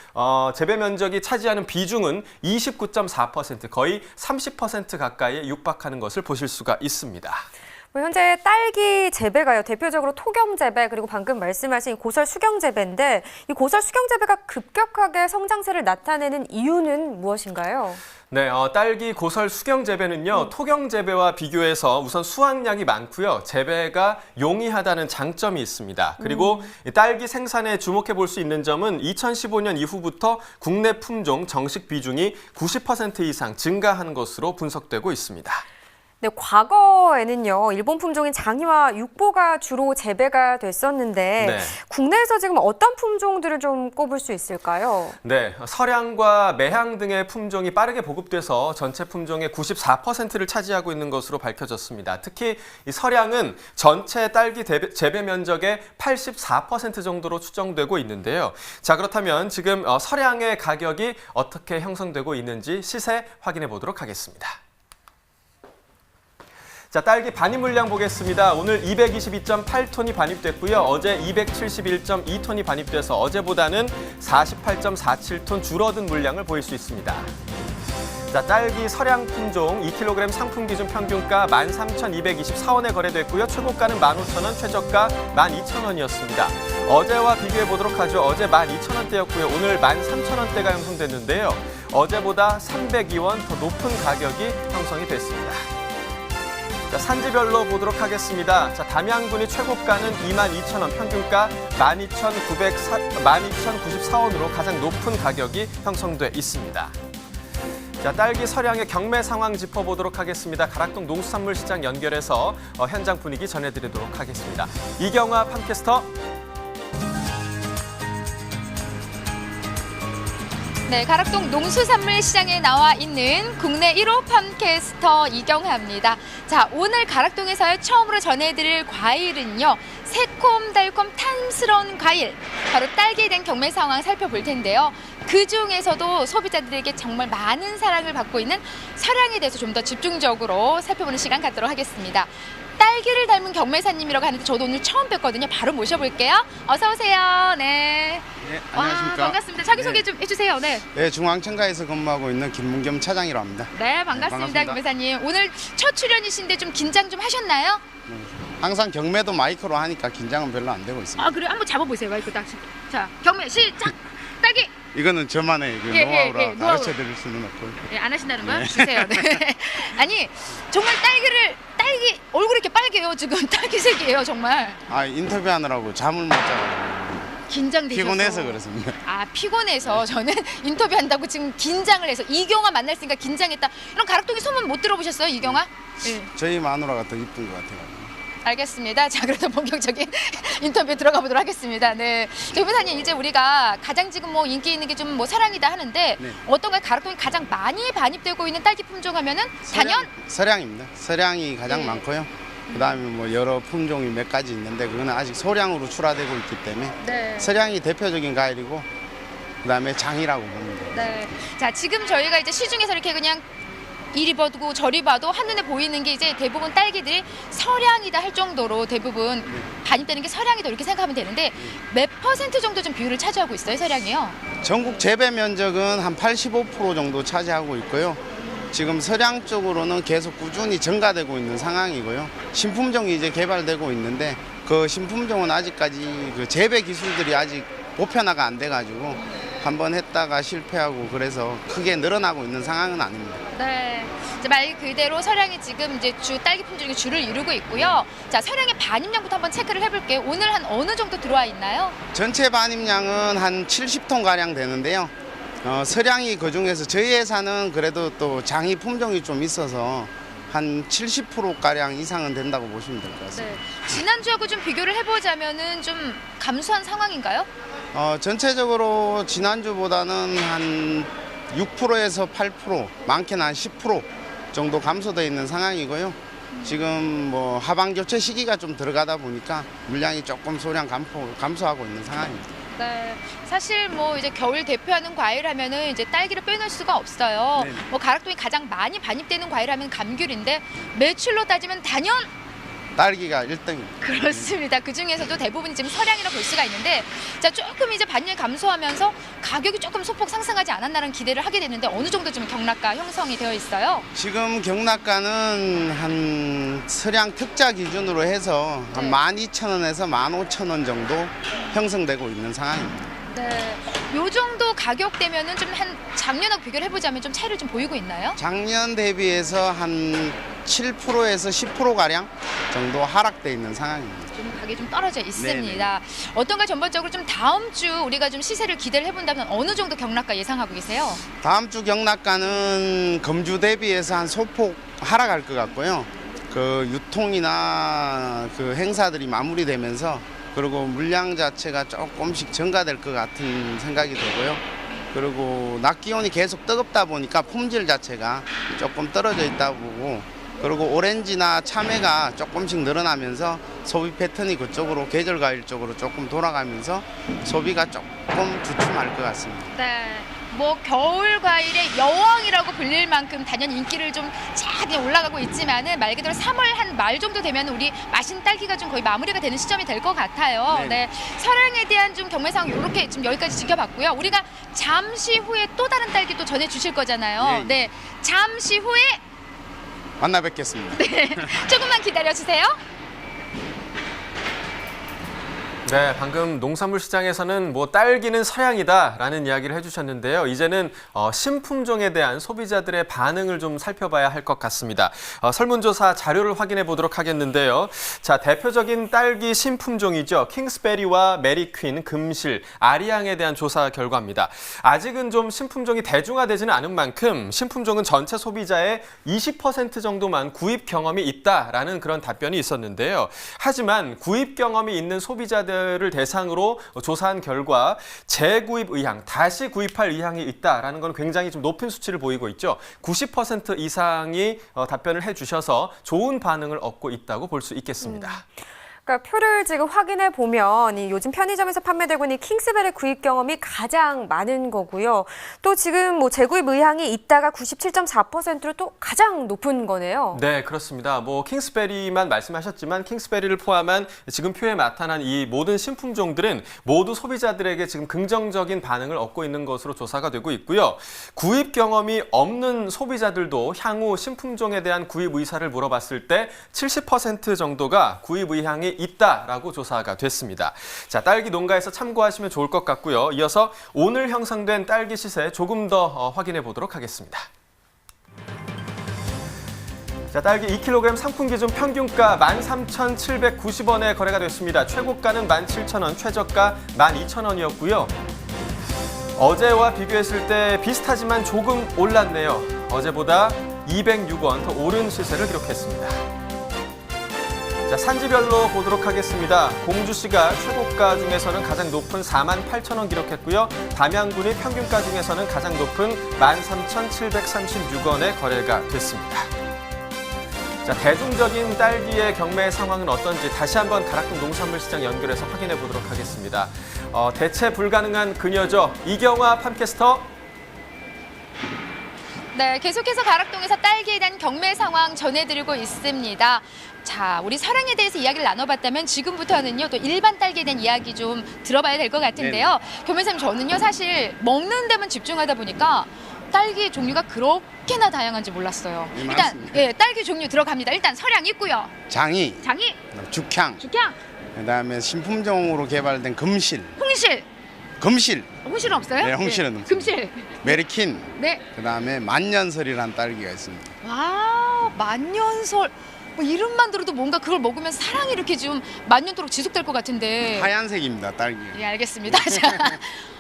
재배 면적이 차지하는 비중은 29.4%, 거의 30% 가까이에 육박하는 것을 보실 수가 있습니다. 현재 딸기 재배가요, 대표적으로 토경 재배, 그리고 방금 말씀하신 고설 수경 재배인데, 이 고설 수경 재배가 급격하게 성장세를 나타내는 이유는 무엇인가요? 네, 딸기 고설 수경 재배는요, 토경 재배와 비교해서 우선 수확량이 많고요, 재배가 용이하다는 장점이 있습니다. 그리고 딸기 생산에 주목해 볼 수 있는 점은 2015년 이후부터 국내 품종 정식 비중이 90% 이상 증가한 것으로 분석되고 있습니다. 네, 과거에는요, 일본 품종인 장이와 육보가 주로 재배가 됐었는데, 네. 국내에서 지금 어떤 품종들을 좀 꼽을 수 있을까요? 네, 설향과 매향 등의 품종이 빠르게 보급돼서 전체 품종의 94%를 차지하고 있는 것으로 밝혀졌습니다. 특히 이 설향은 전체 딸기 재배 면적의 84% 정도로 추정되고 있는데요. 자, 그렇다면 지금 설향의 가격이 어떻게 형성되고 있는지 시세 확인해 보도록 하겠습니다. 자, 딸기 반입 물량 보겠습니다. 오늘 222.8톤이 반입됐고요. 어제 271.2톤이 반입돼서 어제보다는 48.47톤 줄어든 물량을 보일 수 있습니다. 자, 딸기 설향 품종 2kg 상품 기준 평균가 13,224원에 거래됐고요. 최고가는 15,000원, 최저가 12,000원이었습니다. 어제와 비교해 보도록 하죠. 어제 12,000원대였고요. 오늘 13,000원대가 형성됐는데요. 어제보다 302원 더 높은 가격이 형성이 됐습니다. 자, 산지별로 보도록 하겠습니다. 자, 담양군이 최고가는 22,000원, 평균가 12,994원으로 가장 높은 가격이 형성돼 있습니다. 자, 딸기 설향의 경매 상황 짚어보도록 하겠습니다. 가락동 농수산물시장 연결해서 현장 분위기 전해드리도록 하겠습니다. 이경화 팜캐스터. 네, 가락동 농수산물시장에 나와 있는 국내 1호 팜캐스터 이경하입니다. 자, 오늘 가락동에서 처음으로 전해드릴 과일은요, 새콤달콤 탐스러운 과일, 바로 딸기에 대한 경매 상황 살펴볼 텐데요. 그 중에서도 소비자들에게 정말 많은 사랑을 받고 있는 설향에 대해서 좀 더 집중적으로 살펴보는 시간 갖도록 하겠습니다. 딸기를 닮은 경매사님이라고 하는데 저도 오늘 처음 뵙거든요. 바로 모셔볼게요. 어서 오세요. 네. 네, 안녕하십니까. 반갑습니다. 자기소개 좀 해주세요. 네. 네, 중앙청가에서 근무하고 있는 김문겸 차장이라고 합니다. 네, 반갑습니다. 반갑습니다. 경매사님. 오늘 첫 출연이신데 좀 긴장 좀 하셨나요? 항상 경매도 마이크로 하니까 긴장은 별로 안 되고 있습니다. 아, 그래. 한번 잡아보세요. 마이크 딱. 자, 경매 시작! 딸기! 이거는 저만의 그 예, 노하우라 예, 노하우. 가르쳐 드릴 수는 없고. 예, 안 하신다는 거요? 주세요. 네. 아니, 정말 딸기, 얼굴이 이렇게 빨개요. 지금 딸기색이에요, 정말. 아, 인터뷰하느라고 잠을 못 자고 긴장되셔서. 피곤해서 그렇습니다. 아, 피곤해서 저는 인터뷰한다고 지금 긴장을 해서 이경아 만났으니까 긴장했다. 이런 가락동이 소문 못 들어보셨어요, 이경아? 네. 저희 마누라가 더 이쁜 것 같아요. 알겠습니다. 자, 그래도 본격적인 인터뷰 들어가 보도록 하겠습니다. 네. 경매사님, 이제 우리가 가장 지금 뭐 인기 있는 게 좀 뭐 사랑이다 하는데 네. 어떤가요? 가락동이 가장 많이 반입되고 있는 딸기 품종 하면은 단연? 서량입니다. 서량이 가장 네. 많고요. 그다음에 뭐 여러 품종이 몇 가지 있는데 그거는 아직 소량으로 출하되고 있기 때문에 네. 서량이 대표적인 과일이고 그다음에 장이라고 봅니다. 네. 자, 지금 저희가 이제 시중에서 이렇게 그냥 이리 봐도 저리 봐도 한눈에 보이는 게 이제 대부분 딸기들이 서량이다 할 정도로 대부분 반입되는 게 서량이다 이렇게 생각하면 되는데 몇 퍼센트 정도 좀 비율을 차지하고 있어요, 서량이요? 전국 재배 면적은 한 85% 정도 차지하고 있고요. 지금 서량 쪽으로는 계속 꾸준히 증가되고 있는 상황이고요. 신품종이 이제 개발되고 있는데 그 신품종은 아직까지 그 재배 기술들이 아직 보편화가 안 돼가지고 한번 했다가 실패하고 그래서 크게 늘어나고 있는 상황은 아닙니다. 네. 이제 말 그대로 서량이 지금 이제 주 딸기 품종이 주를 이루고 있고요. 자, 서량의 반입량부터 한번 체크를 해볼게요. 오늘 한 어느 정도 들어와 있나요? 전체 반입량은 한 70톤 가량 되는데요. 서량이 그 중에서 저희 회사는 그래도 또 장이 품종이 좀 있어서 한 70% 가량 이상은 된다고 보시면 될 것 같습니다. 네. 지난주하고 좀 비교를 해보자면은 좀 감소한 상황인가요? 전체적으로 지난주보다는 한 6%에서 8%, 많게는 한 10% 정도 감소되어 있는 상황이고요. 지금 뭐 하반 교체 시기가 좀 들어가다 보니까 물량이 조금 소량 감소하고 있는 상황입니다. 네. 사실 뭐 이제 겨울 대표하는 과일 하면은 이제 딸기를 빼놓을 수가 없어요. 네네. 뭐 가락동이 가장 많이 반입되는 과일 하면 감귤인데 매출로 따지면 단연 딸기가 1등입니다. 그렇습니다. 그 중에서도 대부분이 지금 서량이라 볼 수가 있는데, 자, 조금 이제 반일 감소하면서 가격이 조금 소폭 상승하지 않았나라는 기대를 하게 되는데 어느 정도 좀 경락가 형성이 되어 있어요? 지금 경락가는 한 서량 특자 기준으로 해서 한 네. 12,000원에서 15,000원 정도 형성되고 있는 상황입니다. 네. 요 정도 가격대면은 좀 한 작년하고 비교를 해보자면 좀 차이를 좀 보이고 있나요? 작년 대비해서 한 7%에서 10%가량 정도 하락돼 있는 상황입니다. 좀 가격이 좀 떨어져 있습니다. 어떤가 전반적으로 좀 다음 주 우리가 좀 시세를 기대를 해본다면 어느 정도 경락가 예상하고 계세요? 다음 주 경락가는 금주 대비해서 한 소폭 하락할 것 같고요. 그 유통이나 그 행사들이 마무리되면서 그리고 물량 자체가 조금씩 증가될 것 같은 생각이 들고요. 그리고 낮 기온이 계속 뜨겁다 보니까 품질 자체가 조금 떨어져 있다고 보고 그리고 오렌지나 참외가 조금씩 늘어나면서 소비 패턴이 그쪽으로 계절 과일 쪽으로 조금 돌아가면서 소비가 조금 주춤할 것 같습니다. 네. 뭐 겨울 과일의 여왕이라고 불릴 만큼 단연 인기를 좀 차게 올라가고 있지만은 말 그대로 3월 한 말 정도 되면 우리 맛있는 딸기가 좀 거의 마무리가 되는 시점이 될 것 같아요. 네. 서량에 대한 좀 경매 상황 이렇게 지금 여기까지 지켜봤고요. 우리가 잠시 후에 또 다른 딸기 또 전해 주실 거잖아요. 네. 네. 잠시 후에 만나 뵙겠습니다. 네. 조금만 기다려 주세요. 네, 방금 농산물 시장에서는 뭐 딸기는 서량이다라는 이야기를 해주셨는데요. 이제는 신품종에 대한 소비자들의 반응을 좀 살펴봐야 할 것 같습니다. 설문조사 자료를 확인해 보도록 하겠는데요. 자, 대표적인 딸기 신품종이죠. 킹스베리와 메리퀸, 금실, 아리앙에 대한 조사 결과입니다. 아직은 좀 신품종이 대중화되지는 않은 만큼 신품종은 전체 소비자의 20% 정도만 구입 경험이 있다라는 그런 답변이 있었는데요. 하지만 구입 경험이 있는 소비자들 를 대상으로 조사한 결과 재구입 의향, 다시 구입할 의향이 있다라는 건 굉장히 좀 높은 수치를 보이고 있죠. 90% 이상이 답변을 해주셔서 좋은 반응을 얻고 있다고 볼 수 있겠습니다. 그러니까 표를 지금 확인해 보면 이 요즘 편의점에서 판매되고 있는 킹스베리 구입 경험이 가장 많은 거고요. 또 지금 뭐 재구입 의향이 있다가 97.4%로 또 가장 높은 거네요. 네, 그렇습니다. 뭐 킹스베리만 말씀하셨지만 킹스베리를 포함한 지금 표에 나타난 이 모든 신품종들은 모두 소비자들에게 지금 긍정적인 반응을 얻고 있는 것으로 조사가 되고 있고요. 구입 경험이 없는 소비자들도 향후 신품종에 대한 구입 의사를 물어봤을 때 70% 정도가 구입 의향이 있다라고 조사가 됐습니다. 자, 딸기 농가에서 참고하시면 좋을 것 같고요. 이어서 오늘 형성된 딸기 시세 조금 더 확인해 보도록 하겠습니다. 자, 딸기 2kg 상품 기준 평균가 13,790원에 거래가 됐습니다. 최고가는 17,000원, 최저가 12,000원이었고요. 어제와 비교했을 때 비슷하지만 조금 올랐네요. 어제보다 206원 더 오른 시세를 기록했습니다. 자, 산지별로 보도록 하겠습니다. 공주시가 최고가 중에서는 가장 높은 48,000원 기록했고요. 담양군이 평균가 중에서는 가장 높은 13,736원에 거래가 됐습니다. 자, 대중적인 딸기의 경매 상황은 어떤지 다시 한번 가락동 농산물시장 연결해서 확인해 보도록 하겠습니다. 대체 불가능한 그녀죠. 이경화 팜캐스터. 네, 계속해서 가락동에서 딸기에 대한 경매 상황 전해드리고 있습니다. 자, 우리 서량에 대해서 이야기를 나눠봤다면 지금부터는요, 또 일반 딸기에 대한 이야기 좀 들어봐야 될 것 같은데요. 교매사님, 저는요, 사실 먹는 데만 집중하다 보니까 딸기 종류가 그렇게나 다양한지 몰랐어요. 네, 일단 맞습니다. 예, 딸기 종류 들어갑니다. 일단 서량 있고요. 장이, 장이, 죽향, 죽향, 그다음에 신품종으로 개발된 금실, 홍실. 금실, 홍실은 없어요? 네, 홍실은 네. 없습니다. 금실. 메리킨, 네. 그다음에 만년설이라는 딸기가 있습니다. 와, 만년설. 뭐 이름만 들어도 뭔가 그걸 먹으면 사랑이 이렇게 좀 만년도록 지속될 것 같은데. 하얀색입니다, 딸기. 예, 알겠습니다. 자,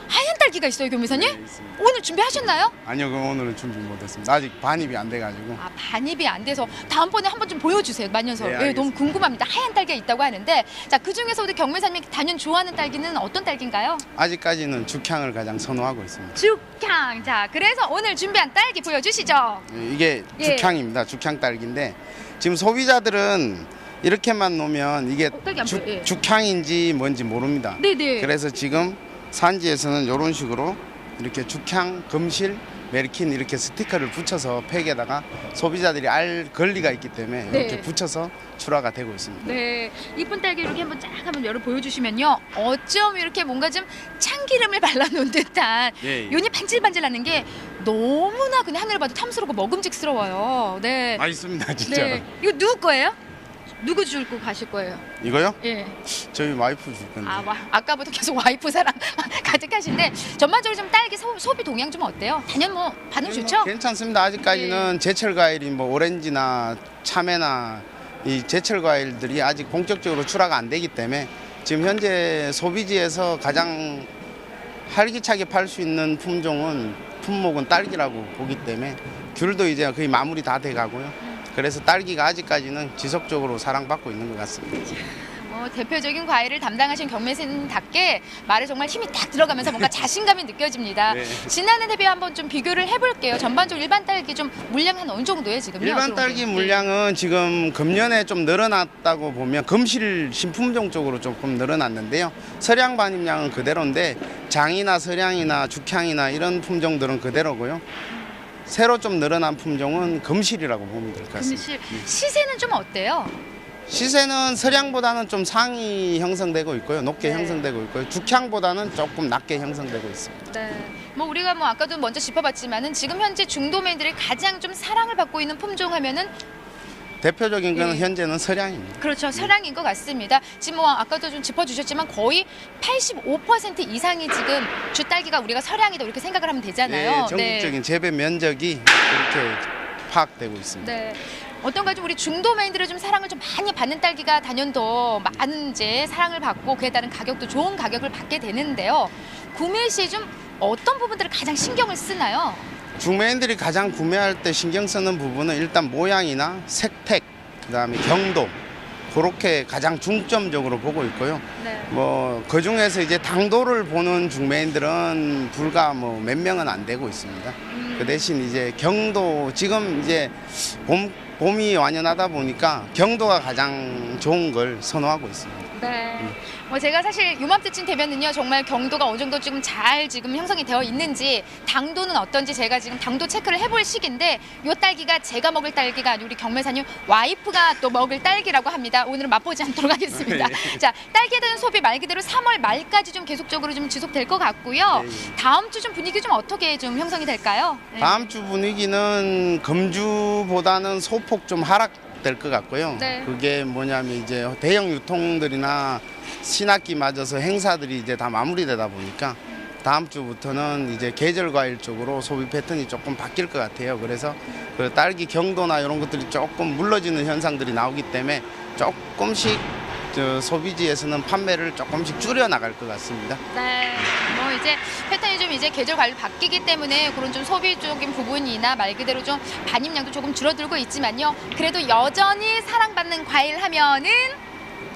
하얀 딸기가 있어요, 교매사님? 네, 있습니다. 오늘 준비하셨나요? 아니요, 그럼 오늘은 준비 못했습니다. 아직 반입이 안 돼가지고. 아, 반입이 안 돼서 다음번에 한번 좀 보여주세요, 만년설. 네, 예, 알겠습니다. 너무 궁금합니다. 하얀 딸기가 있다고 하는데, 자, 그 중에서 우리 경매사님이 단연 좋아하는 딸기는 어떤 딸기인가요? 아직까지는 죽향을 가장 선호하고 있습니다. 죽향. 자, 그래서 오늘 준비한 딸기 보여주시죠. 이게 예. 죽향입니다. 죽향 딸기인데 지금 소비자들은 이렇게만 놓으면 이게 딸기 안 보여, 예. 죽향인지 뭔지 모릅니다. 네네. 그래서 지금 산지에서는 이런 식으로 이렇게 죽향, 금실, 메리킨 이렇게 스티커를 붙여서 팩에다가 소비자들이 알 권리가 있기 때문에 이렇게 네. 붙여서 출하가 되고 있습니다. 네, 이쁜 딸기 이렇게 한번 쫙 한번 열어 보여주시면요. 어쩜 이렇게 뭔가 좀 참기름을 발라놓은 듯한 예, 예. 윤이 반질반질하는 게 너무나 그냥 하늘을 봐도 탐스럽고 먹음직스러워요. 네. 맛있습니다, 진짜. 네. 이거 누구 거예요? 누구 줄 거 가실 거예요? 이거요? 예. 저희 와이프 줄 건데. 아까부터 계속 와이프 사랑 가득하신데 전반적으로 좀 딸기 소비 동향 좀 어때요? 단연 뭐 반응 좋죠? 괜찮습니다. 아직까지는 제철 과일이 뭐 오렌지나 참외나 이 제철 과일들이 아직 본격적으로 출하가 안 되기 때문에 지금 현재 소비지에서 가장 활기차게 팔 수 있는 품목은 딸기라고 보기 때문에 귤도 이제 거의 마무리 다 돼 가고요. 그래서 딸기가 아직까지는 지속적으로 사랑받고 있는 것 같습니다. 대표적인 과일을 담당하신 경매사님답게 말에 정말 힘이 딱 들어가면서 뭔가 자신감이 느껴집니다. 네. 지난해 대비 한번 좀 비교를 해볼게요. 전반적으로 일반 딸기 좀 물량 한 어느 정도예요 지금요? 일반 딸기 물량은 지금 금년에 좀 늘어났다고 보면 금실 신품종 쪽으로 조금 늘어났는데요. 서량 반입량은 그대로인데 장이나 서량이나 죽향이나 이런 품종들은 그대로고요. 새로 좀 늘어난 품종은 금실이라고 보면 될 것 같습니다. 금실 시세는 좀 어때요? 시세는 서량보다는 좀 상위 형성되고 있고요. 높게 네. 형성되고 있고요. 죽향보다는 조금 낮게 형성되고 있습니다. 네. 뭐 우리가 뭐 아까도 먼저 짚어봤지만은 지금 현재 중도매들이 가장 좀 사랑을 받고 있는 품종 하면은 대표적인 거는 예. 현재는 서량입니다. 그렇죠. 서량인 것 같습니다. 지금 뭐 아까도 좀 짚어주셨지만 거의 85% 이상이 지금 주딸기가 우리가 서량이다 이렇게 생각을 하면 되잖아요. 네, 전국적인 재배 면적이 이렇게 파악되고 있습니다. 네. 어떤가 좀 우리 중도매인들의 좀 사랑을 좀 많이 받는 딸기가 단연 더 많은 이제 사랑을 받고 그에 따른 가격도 좋은 가격을 받게 되는데요. 구매 시에 좀 어떤 부분들을 가장 신경을 쓰나요? 중매인들이 가장 구매할 때 신경 쓰는 부분은 일단 모양이나 색택, 그다음에 경도 그렇게 가장 중점적으로 보고 있고요. 네. 뭐 그 중에서 이제 당도를 보는 중매인들은 불과 뭐 몇 명은 안 되고 있습니다. 그 대신 이제 경도 지금 이제 봄 봄이 완연하다 보니까 경도가 가장 좋은 걸 선호하고 있습니다. 네. 뭐 제가 사실 요맘때쯤 되면은요 정말 경도가 어느 정도 지금 형성이 되어 있는지 당도는 어떤지 제가 지금 당도 체크를 해볼 시기인데 요 딸기가 제가 먹을 딸기가 아니고 우리 경매사님 와이프가 또 먹을 딸기라고 합니다. 오늘은 맛보지 않도록 하겠습니다. 자, 딸기에 대한 소비 말 그대로 3월 말까지 좀 계속적으로 좀 지속될 것 같고요. 다음 주 좀 분위기 좀 어떻게 좀 형성이 될까요? 네. 다음 주 분위기는 금주보다는 소폭 좀 하락될 것 같고요. 네. 그게 뭐냐면 이제 대형 유통들이나 신학기 맞아서 행사들이 이제 다 마무리되다 보니까 다음 주부터는 이제 계절 과일 쪽으로 소비 패턴이 조금 바뀔 것 같아요. 그래서 그 딸기 경도나 이런 것들이 조금 물러지는 현상들이 나오기 때문에 조금씩 소비지에서는 판매를 조금씩 줄여 나갈 것 같습니다. 네, 뭐 이제 패턴이 좀 이제 계절 관리 바뀌기 때문에 그런 좀 소비적인 부분이나 말 그대로 좀 반입량도 조금 줄어들고 있지만요. 그래도 여전히 사랑받는 과일 하면은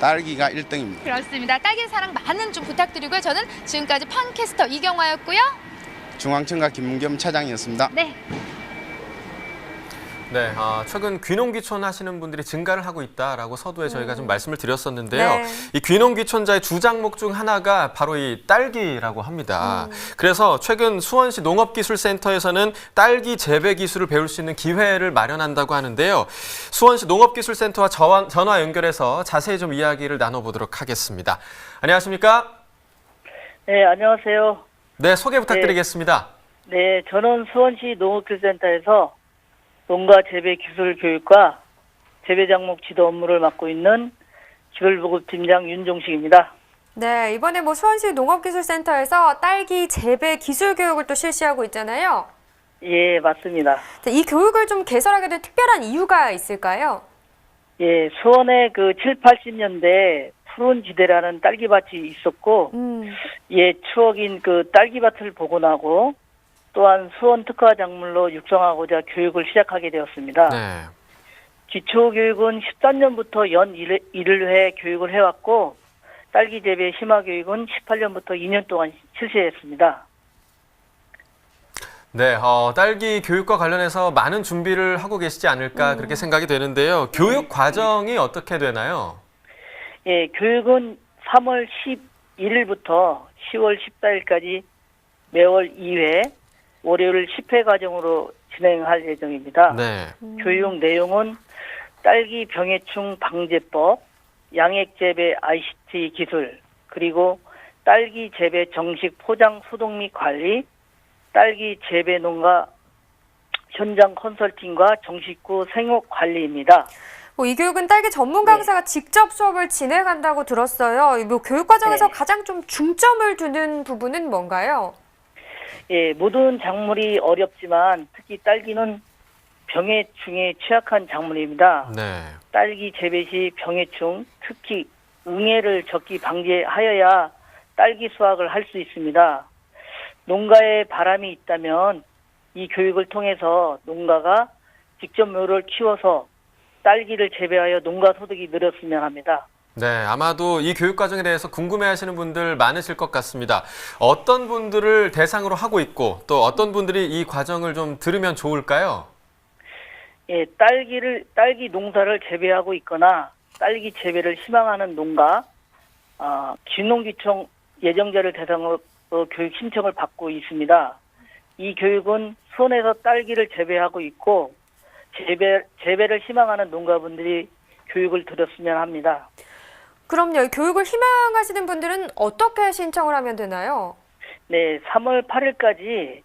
딸기가 1등입니다. 그렇습니다. 딸기 사랑 많은 좀 부탁드리고요. 저는 지금까지 팟캐스터 이경화였고요. 중앙청과 김문겸 차장이었습니다. 네. 네, 최근 귀농귀촌 하시는 분들이 증가를 하고 있다라고 서두에 저희가 좀 말씀을 드렸었는데요. 네. 이 귀농귀촌자의 주장목 중 하나가 바로 이 딸기라고 합니다. 그래서 최근 수원시 농업기술센터에서는 딸기 재배 기술을 배울 수 있는 기회를 마련한다고 하는데요. 수원시 농업기술센터와 전화 연결해서 자세히 좀 이야기를 나눠보도록 하겠습니다. 안녕하십니까? 네, 안녕하세요. 네, 소개 부탁드리겠습니다. 네, 저는 수원시 농업기술센터에서 농가 재배 기술 교육과 재배 작목 지도 업무를 맡고 있는 기술보급팀장 윤종식입니다. 네, 이번에 뭐 수원시 농업기술센터에서 딸기 재배 기술 교육을 또 실시하고 있잖아요. 예, 맞습니다. 이 교육을 좀 개설하게 된 특별한 이유가 있을까요? 예, 수원에 그 7, 80년대 푸른 지대라는 딸기밭이 있었고, 예, 추억인 그 딸기밭을 복원하고 또한 수원 특화 작물로 육성하고자 교육을 시작하게 되었습니다. 네. 기초교육은 13년부터 연 1회 교육을 해왔고 딸기 재배 심화 교육은 18년부터 2년 동안 실시했습니다. 네, 딸기 교육과 관련해서 많은 준비를 하고 계시지 않을까 그렇게 생각이 되는데요. 교육 과정이 어떻게 되나요? 예, 교육은 3월 11일부터 10월 14일까지 매월 2회, 월요일 10회 과정으로 진행할 예정입니다. 네. 교육 내용은 딸기 병해충 방제법, 양액 재배 ICT 기술, 그리고 딸기 재배 정식 포장 소독 및 관리, 딸기 재배 농가 현장 컨설팅과 정식구 생육 관리입니다. 이 교육은 딸기 전문 강사가 직접 수업을 진행한다고 들었어요. 뭐 교육 과정에서 가장 좀 중점을 두는 부분은 뭔가요? 예, 모든 작물이 어렵지만 특히 딸기는 병해충에 취약한 작물입니다. 네. 딸기 재배 시 병해충, 특히 응애를 적기 방지하여야 딸기 수확을 할 수 있습니다. 농가에 바람이 있다면 이 교육을 통해서 농가가 직접 묘를 키워서 딸기를 재배하여 농가 소득이 늘었으면 합니다. 네, 아마도 이 교육 과정에 대해서 궁금해하시는 분들 많으실 것 같습니다. 어떤 분들을 대상으로 하고 있고 또 어떤 분들이 이 과정을 좀 들으면 좋을까요? 예, 딸기 농사를 재배하고 있거나 딸기 재배를 희망하는 농가, 귀농귀촌 예정자를 대상으로 교육 신청을 받고 있습니다. 이 교육은 수원에서 딸기를 재배하고 있고 재배를 희망하는 농가분들이 교육을 들었으면 합니다. 그럼요. 교육을 희망하시는 분들은 어떻게 신청을 하면 되나요? 네, 3월 8일까지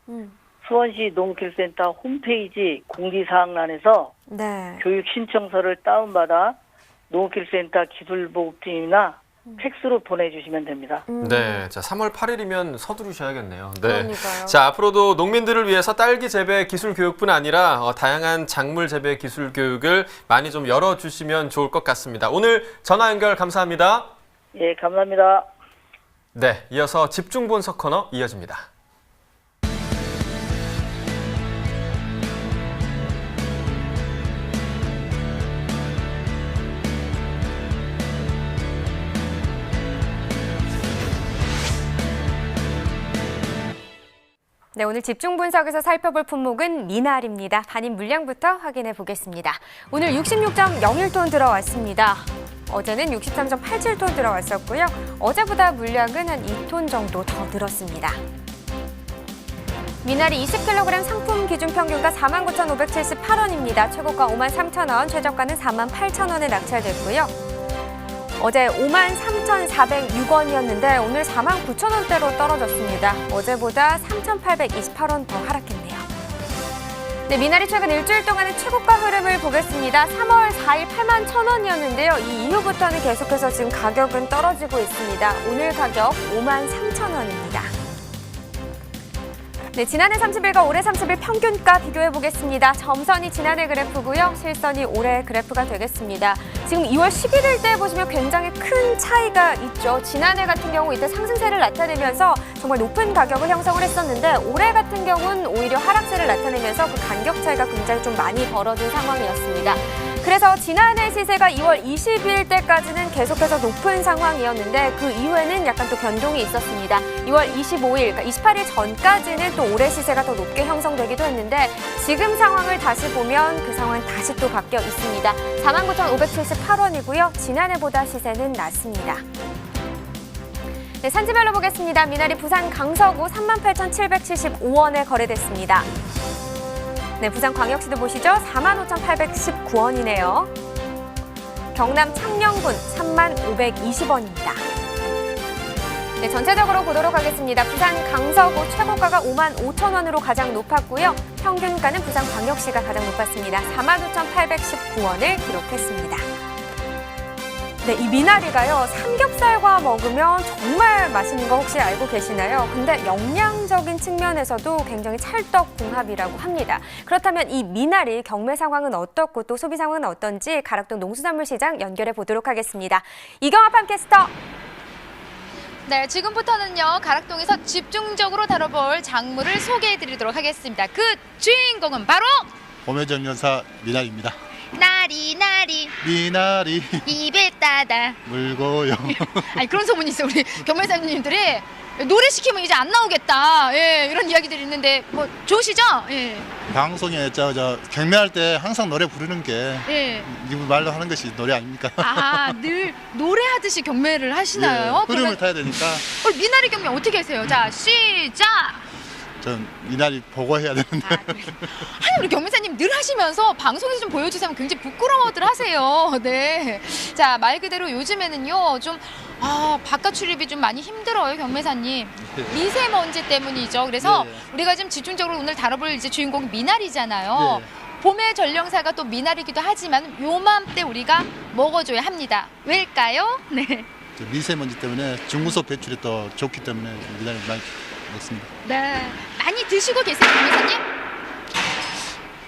수원시 농업기술센터 홈페이지 공지사항란에서 네. 교육 신청서를 다운받아 농업기술센터 기술보급팀이나 팩스로 보내주시면 됩니다. 네, 자 3월 8일이면 서두르셔야겠네요. 네. 그러니까요. 자 앞으로도 농민들을 위해서 딸기 재배 기술 교육뿐 아니라 다양한 작물 재배 기술 교육을 많이 좀 열어주시면 좋을 것 같습니다. 오늘 전화 연결 감사합니다. 예, 감사합니다. 네, 이어서 집중 분석 코너 이어집니다. 네, 오늘 집중 분석에서 살펴볼 품목은 미나리입니다. 반입 물량부터 확인해 보겠습니다. 오늘 66.01톤 들어왔습니다. 어제는 63.87톤 들어왔었고요. 어제보다 물량은 한 2톤 정도 더 늘었습니다. 미나리 20kg 상품 기준 평균가 49,578원입니다. 최고가 53,000원, 최저가는 48,000원에 낙찰됐고요. 어제 53,406원이었는데 오늘 49,000원대로 떨어졌습니다. 어제보다 3,828원 더 하락했네요. 네, 미나리 최근 일주일 동안의 최고가 흐름을 보겠습니다. 3월 4일 81,000원이었는데요. 이 이후부터는 계속해서 지금 가격은 떨어지고 있습니다. 오늘 가격 53,000원입니다. 네, 지난해 30일과 올해 30일 평균가 비교해 보겠습니다. 점선이 지난해 그래프고요. 실선이 올해 그래프가 되겠습니다. 지금 2월 11일 때 보시면 굉장히 큰 차이가 있죠. 지난해 같은 경우 이때 상승세를 나타내면서 정말 높은 가격을 형성을 했었는데 올해 같은 경우는 오히려 하락세를 나타내면서 그 간격 차이가 굉장히 좀 많이 벌어진 상황이었습니다. 그래서 지난해 시세가 2월 22일 때까지는 계속해서 높은 상황이었는데 그 이후에는 약간 또 변동이 있었습니다. 2월 25일, 그러니까 28일 전까지는 또 올해 시세가 더 높게 형성되기도 했는데 지금 상황을 다시 보면 그 상황은 다시 또 바뀌어 있습니다. 49,578원이고요. 지난해보다 시세는 낮습니다. 네, 산지별로 보겠습니다. 미나리 부산 강서구 38,775원에 거래됐습니다. 네, 부산광역시도 보시죠. 45,819원이네요. 경남 창녕군 35,520원입니다. 네, 전체적으로 보도록 하겠습니다. 부산 강서구 최고가가 55,000원으로 가장 높았고요. 평균가는 부산광역시가 가장 높았습니다. 45,819원을 기록했습니다. 네, 이 미나리가요, 삼겹살과 먹으면 정말 맛있는 거 혹시 알고 계시나요? 근데 영양적인 측면에서도 굉장히 찰떡궁합이라고 합니다. 그렇다면 이 미나리 경매 상황은 어떻고 또 소비 상황은 어떤지 가락동 농수산물시장 연결해 보도록 하겠습니다. 이경아 팜캐스터. 네, 지금부터는요, 가락동에서 집중적으로 다뤄볼 작물을 소개해드리도록 하겠습니다. 그 주인공은 바로 봄의정 여사 미나리입니다. 나리 나리 미나리 입에 따다 물고요. 아니 그런 소문이 있어요. 우리 경매사님들이 노래 시키면 이제 안 나오겠다. 예, 이런 이야기들이 있는데 뭐 좋으시죠? 예. 방송에 저 경매할 때 항상 노래 부르는 게 예. 이분 말로 하는 것이 노래 아닙니까? 아, 늘 노래하듯이 경매를 하시나요? 예, 흐름을 타야 되니까. 오늘 미나리 경매 어떻게 하세요? 자, 시작! 전 미나리 보고 해야 되는데. 아, 그래. 아니 우리 경매사님 늘 하시면서 방송에서 좀 보여주시면 굉장히 부끄러워들 하세요. 네. 자, 말 그대로 요즘에는요 좀 바깥 출입이 좀 많이 힘들어요, 경매사님. 미세먼지 때문이죠. 그래서 우리가 좀 집중적으로 오늘 다뤄볼 이제 주인공이 미나리잖아요. 봄의 전령사가 또 미나리기도 하지만 요맘때 우리가 먹어줘야 합니다. 왜일까요? 네. 미세먼지 때문에 중금속 배출이 또 좋기 때문에 미나리 많이 먹습니다. 네. 많이 드시고 계세요, 경매사님?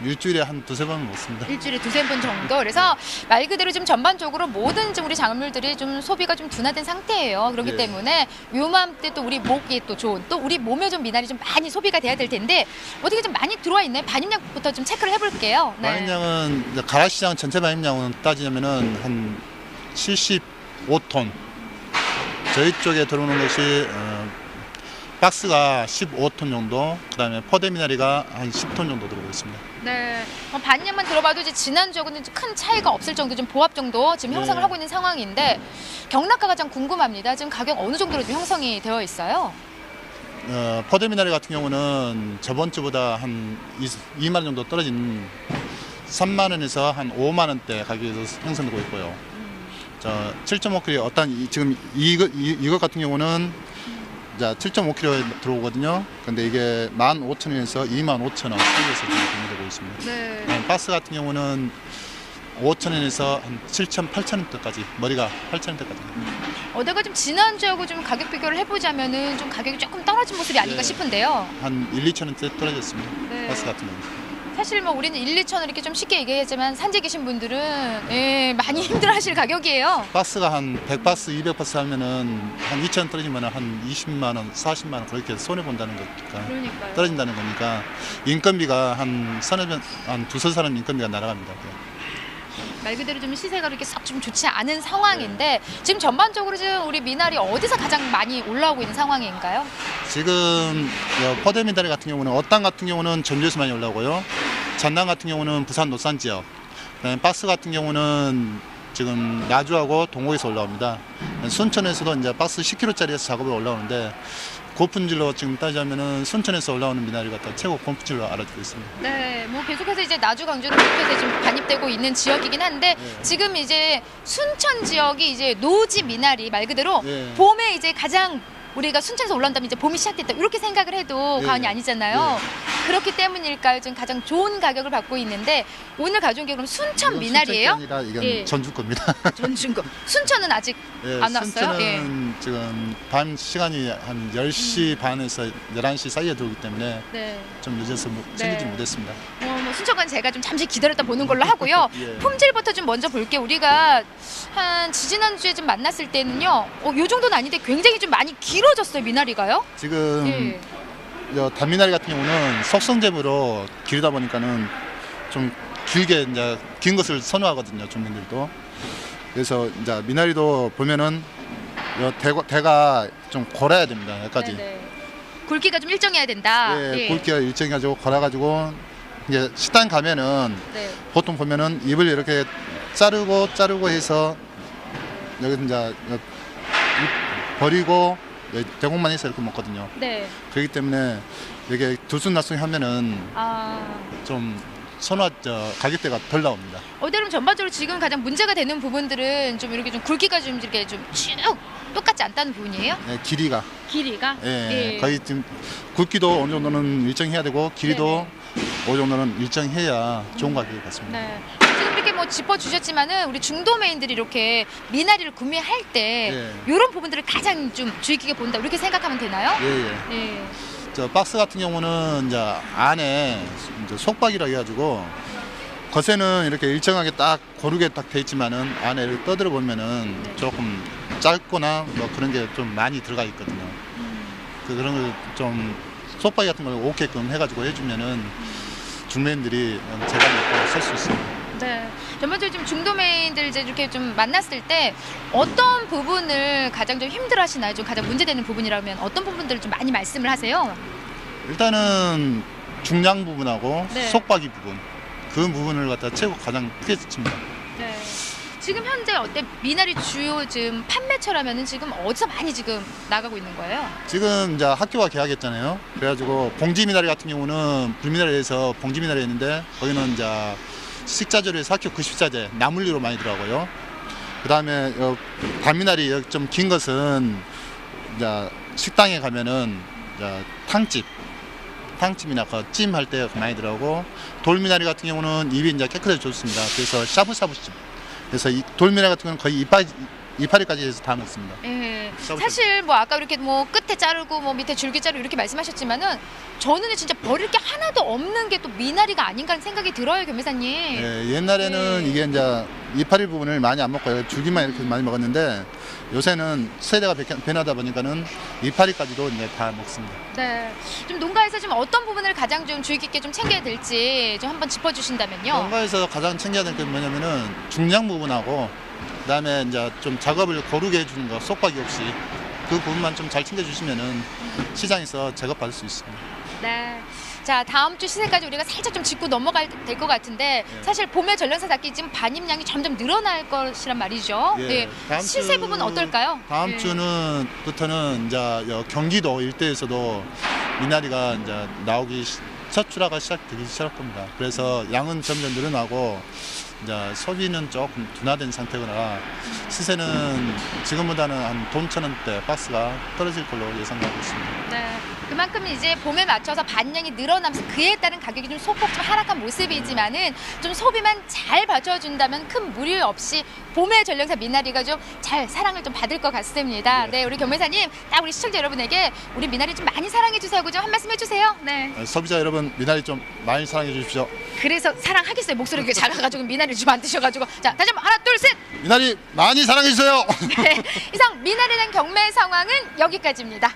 일주일에 한 두세 번 먹습니다. 일주일에 두세 번 정도. 그래서 말 그대로 좀 전반적으로 모든 좀 우리 작물들이 좀 소비가 좀 둔화된 상태예요. 그렇기 때문에 요맘때 또 우리 목이 또 좋은 또 우리 몸에 좀 미나리 좀 많이 소비가 돼야 될 텐데 어떻게 좀 많이 들어와 있나요? 반입량부터 좀 체크를 해볼게요. 네. 반입량은 가락시장 전체 반입량은 따지자면은 한 75톤. 저희 쪽에 들어오는 것이 박스가 15톤 정도, 그다음에 포대 미나리가 한 10톤 정도 들어오고 있습니다. 네. 반년만 들어봐도 이제 지난주하고는 큰 차이가 없을 정도 좀 보합 정도 지금 형성을 하고 있는 상황인데 경락가가 좀 궁금합니다. 지금 가격 어느 정도로 좀 형성이 되어 있어요? 포대 미나리 같은 경우는 저번 주보다 한 2만 원 정도 떨어진 3만 원에서 한 5만 원대 가격이 형성되고 있고요. 7.5kg 지금 이것 같은 경우는 7.5kg 들어오거든요. 근데 이게 15,000원에서 25,000원 사이에서 지금 판매되고 있습니다. 네. 박스 같은 경우는 5,000원에서 한 7,000, 8,000원대까지 머리가 8,000원대까지. 어제가 좀 지난주하고 좀 가격 비교를 해보자면은 좀 가격이 조금 떨어진 모습이 아닌가 싶은데요. 한 1, 2,000원대 떨어졌습니다. 네. 박스 같은 경우. 사실 뭐 우리는 1, 2천 원 이렇게 좀 쉽게 얘기하지만 산지에 계신 분들은 많이 힘들어하실 가격이에요. 박스가 한 100박스, 200박스 하면은 한 2,000원 떨어지면 한 20만 원, 40만 원 그렇게 손해 본다는 거니까. 그러니까요. 떨어진다는 거니까 인건비가 한 두세 사람 인건비가 날아갑니다. 말 그대로 좀 시세가 그렇게 썩 좀 좋지 않은 상황인데 지금 전반적으로 지금 우리 미나리 어디서 가장 많이 올라오고 있는 상황인가요? 지금 포대 미나리 같은 경우는 어땅 같은 경우는 전주에서 많이 올라오고요. 전남 같은 경우는 부산 노산 지역, 그다음에 박스 같은 경우는 지금 나주하고 동호에서 올라옵니다. 순천에서도 이제 박스 10kg짜리에서 작업이 올라오는데 고품질로 지금 따지자면은 순천에서 올라오는 미나리 갖다 최고 고품질로 알아주고 있습니다. 네, 뭐 계속해서 이제 나주 강주로 계속해서 지금 반입되고 있는 지역이긴 한데 지금 이제 순천 지역이 이제 노지 미나리 말 그대로 봄에 이제 가장 우리가 순천에서 올라온다면 이제 봄이 시작됐다 이렇게 생각을 해도 과언이 아니잖아요. 그렇기 때문일까요? 지금 가장 좋은 가격을 받고 있는데 오늘 가져온 게 그럼 순천 미나리예요? 순천 게 아니라 이건 전주 겁니다. 전준 거. 순천은 아직 안 왔어요? 순천은 지금 밤 시간이 한 10시 반에서 11시 사이에 들어오기 때문에 좀 늦어서 챙기지 못했습니다. 뭐 순천은 제가 좀 잠시 기다렸다 보는 걸로 하고요. 품질부터 좀 먼저 볼게요. 우리가 한 지지난주에 좀 만났을 때는요. 요 정도는 아닌데 굉장히 좀 많이 길어졌어요, 미나리가요? 지금 단미나리 같은 경우는 속성제으로 기르다 보니까는 좀 길게 이제 긴 것을 선호하거든요, 주민들도. 그래서 이제 미나리도 보면은 대가 좀 골아야 됩니다, 여기까지. 굵기가 좀 일정해야 된다. 굵기가 일정해가지고 골아가지고 이제 식당 가면은 보통 보면은 잎을 이렇게 자르고 해서 여기 이제 버리고 대공만 해서 이렇게 먹거든요. 그렇기 때문에 이게 들쑥날쑥 하면은 좀 가격대가 덜 나옵니다. 그럼 전반적으로 지금 가장 문제가 되는 부분들은 좀 이렇게 좀 굵기가 좀 이렇게 좀 쭉 똑같지 않다는 부분이에요? 네, 길이가. 거의 지금 굵기도 어느 정도는 일정해야 되고 길이도 어느 정도는 일정해야 좋은 가격을 받습니다. 지금 이렇게 뭐 짚어주셨지만은 우리 중도메인들이 이렇게 미나리를 구매할 때 이런 부분들을 가장 좀 주의 깊게 본다 이렇게 생각하면 되나요? 저 박스 같은 경우는 이제 안에 이제 속박이라 해가지고 겉에는 이렇게 일정하게 딱 고르게 딱 돼 있지만은 안에 이렇게 떠들어 보면은 조금 짧거나 뭐 그런 게 좀 많이 들어가 있거든요. 그런 걸 좀 속박이 같은 걸 오게끔 해가지고 해주면은 중매인들이 제가 먹고 살 수 있습니다. 전반적으로 좀 중도메인들 이제 이렇게 좀 만났을 때 어떤 부분을 가장 좀 힘들어하시나요? 좀 가장 문제되는 부분이라면 어떤 부분들을 좀 많이 말씀을 하세요? 일단은 중량 부분하고 속박이 부분 그 부분을 갖다 최고 가장 크게 칩니다. 지금 현재 어때 미나리 주요 지금 판매처라면은 지금 어디서 많이 지금 나가고 있는 거예요? 지금 이제 학교가 개학했잖아요. 그래가지고 봉지 미나리 같은 경우는 불미나리에서 봉지 미나리 했는데 거기는 이제 식자재로해서 학교 급식자재 나물류로 많이 들어가고요. 그 다음에 단미나리 좀 긴 것은 이제 식당에 가면은 이제 탕집이나 찜할 때 많이 들어가고 돌미나리 같은 경우는 입이 이제 깨끗하게 좋습니다. 그래서 샤브샤브집. 그래서 이 돌미나리 같은 경우는 거의 이파리까지 해서 다 먹습니다. 사실 뭐 아까 이렇게 뭐 끝에 자르고 뭐 밑에 줄기 자르고 이렇게 말씀하셨지만은 저는 진짜 버릴 게 하나도 없는 게 또 미나리가 아닌가 하는 생각이 들어요, 경매사님. 옛날에는 이게 이제 이파리 부분을 많이 안 먹고요. 줄기만 이렇게 많이 먹었는데 요새는 세대가 변하다 보니까는 이파리까지도 이제 다 먹습니다. 좀 농가에서 좀 어떤 부분을 가장 좀 주의 깊게 좀 챙겨야 될지 좀 한번 짚어주신다면요. 농가에서 가장 챙겨야 될 게 뭐냐면은 중량 부분하고 그다음에 이제 좀 작업을 고르게 해주는 거 속박이 없이 그 부분만 좀 잘 챙겨주시면은 시장에서 작업받을 수 있습니다. 자, 다음 주 시세까지 우리가 살짝 좀 짚고 넘어갈 될 것 같은데 사실 봄에 전련사 닭이 지금 반입량이 점점 늘어날 것이란 말이죠. 시세 부분 어떨까요? 다음 주는부터는 이제 경기도 일대에서도 미나리가 이제 나오기 첫 출하가 시작되기 시작할 겁니다. 그래서 양은 점점 늘어나고 이제 소비는 조금 둔화된 상태거나 시세는 지금보다는 한 돈 1,000원대 박스가 떨어질 걸로 예상하고 있습니다. 그만큼 이제 봄에 맞춰서 반량이 늘어나면서 그에 따른 가격이 좀 소폭 좀 하락한 모습이지만은 좀 소비만 잘 받쳐준다면 큰 무리 없이 봄의 전령사 미나리가 좀 잘 사랑을 좀 받을 것 같습니다. 우리 경매사님, 딱 우리 시청자 여러분에게 우리 미나리 좀 많이 사랑해 주세요 하고 좀 한 말씀 해주세요. 소비자 여러분, 미나리 좀 많이 사랑해 주십시오. 그래서 사랑하겠어요. 목소리가 작아가지고 미나리를 좀 안 드셔가지고. 자, 다시 한번 하나, 둘, 셋. 미나리 많이 사랑해 주세요. 이상 미나리에 대한 경매 상황은 여기까지입니다.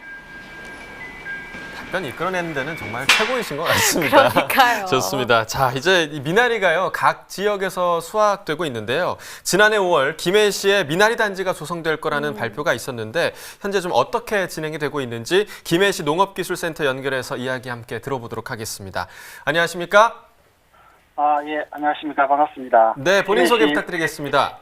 답변 이끌어내는 데는 정말 최고이신 것 같습니다. 그러니까요. 좋습니다. 자, 이제 이 미나리가요, 각 지역에서 수확되고 있는데요. 지난해 5월 김해시에 미나리 단지가 조성될 거라는 발표가 있었는데 현재 좀 어떻게 진행이 되고 있는지 김해시 농업기술센터 연결해서 이야기 함께 들어보도록 하겠습니다. 안녕하십니까? 예, 안녕하십니까. 반갑습니다. 네, 본인 소개 김해시- 부탁드리겠습니다.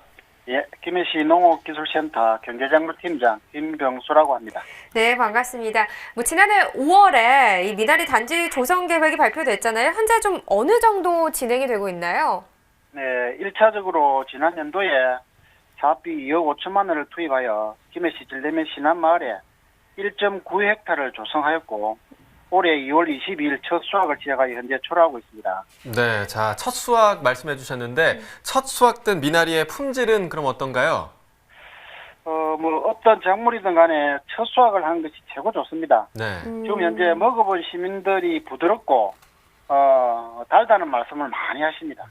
예, 김해시 농업기술센터 경제작물팀장 김병수라고 합니다. 네, 반갑습니다. 지난해 5월에 이 미나리 단지 조성 계획이 발표됐잖아요. 현재 좀 어느 정도 진행이 되고 있나요? 네, 1차적으로 지난 연도에 사업비 2억 5천만 원을 투입하여 김해시 진례면 신안마을에 1.9헥타를 조성하였고 올해 2월 22일 첫 수확을 시작하여 현재 초래하고 있습니다. 네, 자, 첫 수확 말씀해 주셨는데 첫 수확된 미나리의 품질은 그럼 어떤가요? 어떤 작물이든 간에 첫 수확을 하는 것이 최고 좋습니다. 네. 지금 현재 먹어본 시민들이 부드럽고 달다는 말씀을 많이 하십니다.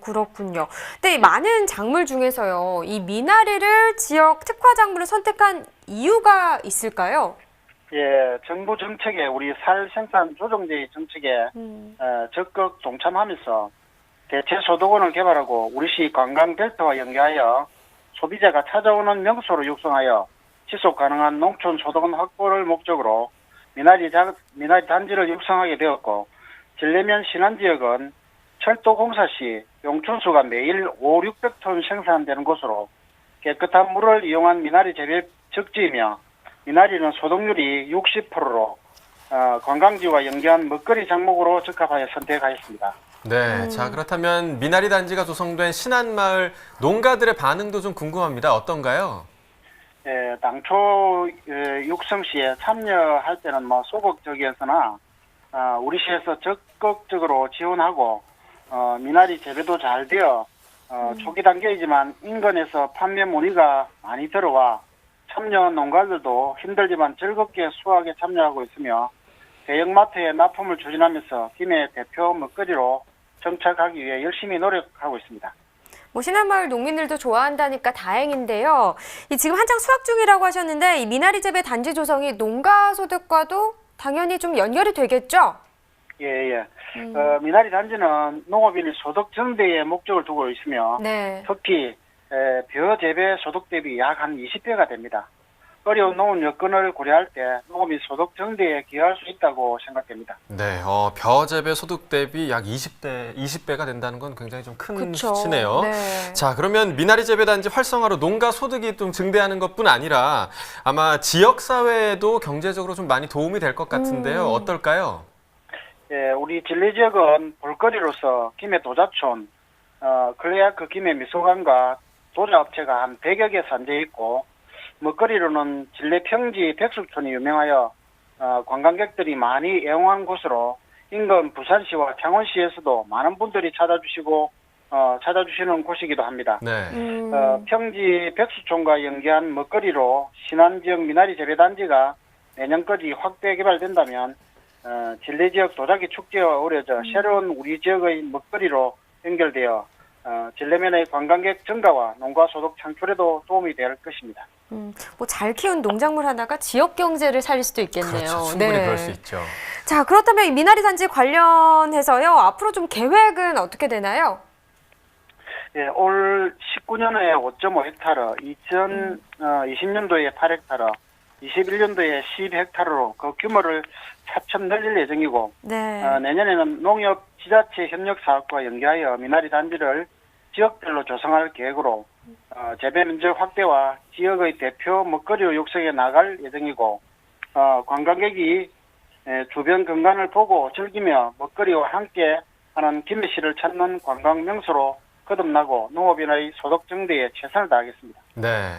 그렇군요. 근데 이 많은 작물 중에서요, 이 미나리를 지역 특화 작물을 선택한 이유가 있을까요? 예, 정부 정책에 우리 살 생산 조정제의 정책에 적극 동참하면서 대체 소득원을 개발하고 우리시 관광벨트와 연계하여 소비자가 찾아오는 명소로 육성하여 지속 가능한 농촌 소득원 확보를 목적으로 미나리 단지를 육성하게 되었고 진례면 신안 지역은 철도 공사 시 용춘수가 매일 500-600톤 생산되는 곳으로 깨끗한 물을 이용한 미나리 재배 적지이며 미나리는 소득률이 60%로 관광지와 연계한 먹거리 작목으로 적합하여 선택하였습니다. 네, 자, 그렇다면 미나리 단지가 조성된 신안마을 농가들의 반응도 좀 궁금합니다. 어떤가요? 예, 당초 육성 시에 참여할 때는 소극적이었으나 우리 시에서 적극적으로 지원하고 미나리 재배도 잘 되어 초기 단계이지만 인근에서 판매 문의가 많이 들어와 참여 농가들도 힘들지만 즐겁게 수확에 참여하고 있으며 대형마트에 납품을 추진하면서 김해 대표 먹거리로 정착하기 위해 열심히 노력하고 있습니다. 신안마을 농민들도 좋아한다니까 다행인데요. 지금 한창 수확 중이라고 하셨는데 이 미나리 재배 단지 조성이 농가 소득과도 당연히 좀 연결이 되겠죠? 예. 미나리 단지는 농업인의 소득 증대에 목적을 두고 있으며 네. 특히 벼 재배 소득 대비 약 한 20배가 됩니다. 어려운 농업 여건을 고려할 때 농업인 소득 증대에 기여할 수 있다고 생각됩니다. 네, 벼 재배 소득 대비 약 20배가 된다는 건 굉장히 좀 큰 그쵸. 수치네요. 네. 자, 그러면 미나리 재배 단지 활성화로 농가 소득이 좀 증대하는 것뿐 아니라 아마 지역 사회에도 경제적으로 좀 많이 도움이 될 것 같은데요. 어떨까요? 예, 우리 진례 지역은 볼거리로서 김해 도자촌, 클레아크 김해 미소관과 도자업체가 한 100여 개 산재해 있고 먹거리로는 진례 평지 백숙촌이 유명하여 관광객들이 많이 애용한 곳으로 인근 부산시와 창원시에서도 많은 분들이 찾아주시는 곳이기도 합니다. 네. 평지 백수촌과 연계한 먹거리로 신안 지역 미나리 재배 단지가 내년까지 확대 개발된다면 진례 지역 도자기 축제와 어우러져 새로운 우리 지역의 먹거리로 연결되어 진례면의 관광객 증가와 농가 소득 창출에도 도움이 될 것입니다. 잘 키운 농작물 하나가 지역 경제를 살릴 수도 있겠네요. 그렇죠. 충분히 그럴 수 있죠. 자, 그렇다면 이 미나리 단지 관련해서요, 앞으로 좀 계획은 어떻게 되나요? 예, 올 19년에 5.5헥타르, 2020년도에 8헥타르, 21년도에 10헥타르로 그 규모를 차츰 늘릴 예정이고 네. 내년에는 농협 지자체 협력 사업과 연계하여 미나리 단지를 지역별로 조성할 계획으로 재배 면적 확대와 지역의 대표 먹거리 육성에 나갈 예정이고 관광객이 주변景관을 보고 즐기며 먹거리와 함께하는 김해시를 찾는 관광 명소로 거듭나고 농업인의 소득 증대에 최선을 다하겠습니다. 네.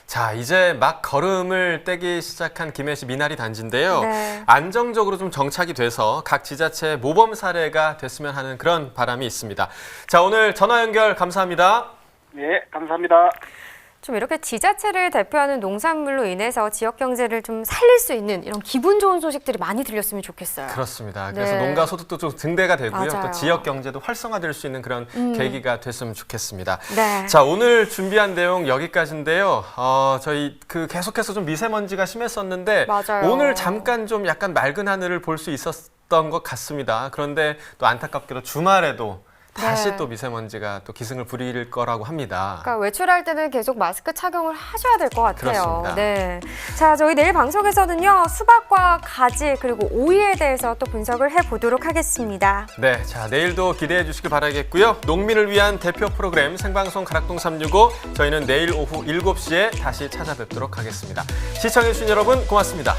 자, 이제 막 걸음을 떼기 시작한 김해시 미나리 단지인데요. 네. 안정적으로 좀 정착이 돼서 각 지자체 모범 사례가 됐으면 하는 그런 바람이 있습니다. 자, 오늘 전화 연결 감사합니다. 네, 감사합니다. 좀 이렇게 지자체를 대표하는 농산물로 인해서 지역 경제를 좀 살릴 수 있는 이런 기분 좋은 소식들이 많이 들렸으면 좋겠어요. 그렇습니다. 그래서 네. 농가 소득도 좀 증대가 되고요. 맞아요. 또 지역 경제도 활성화될 수 있는 그런 계기가 됐으면 좋겠습니다. 네. 자, 오늘 준비한 내용 여기까지인데요. 저희 계속해서 좀 미세먼지가 심했었는데 맞아요. 오늘 잠깐 좀 약간 맑은 하늘을 볼 수 있었던 것 같습니다. 그런데 또 안타깝게도 주말에도 다시 네. 또 미세먼지가 또 기승을 부릴 거라고 합니다. 그러니까 외출할 때는 계속 마스크 착용을 하셔야 될 것 같아요. 그렇습니다. 네. 자, 저희 내일 방송에서는요, 수박과 가지 그리고 오이에 대해서 또 분석을 해보도록 하겠습니다. 네, 자 내일도 기대해 주시길 바라겠고요. 농민을 위한 대표 프로그램 생방송 가락동 365 저희는 내일 오후 7시에 다시 찾아뵙도록 하겠습니다. 시청해 주신 여러분 고맙습니다.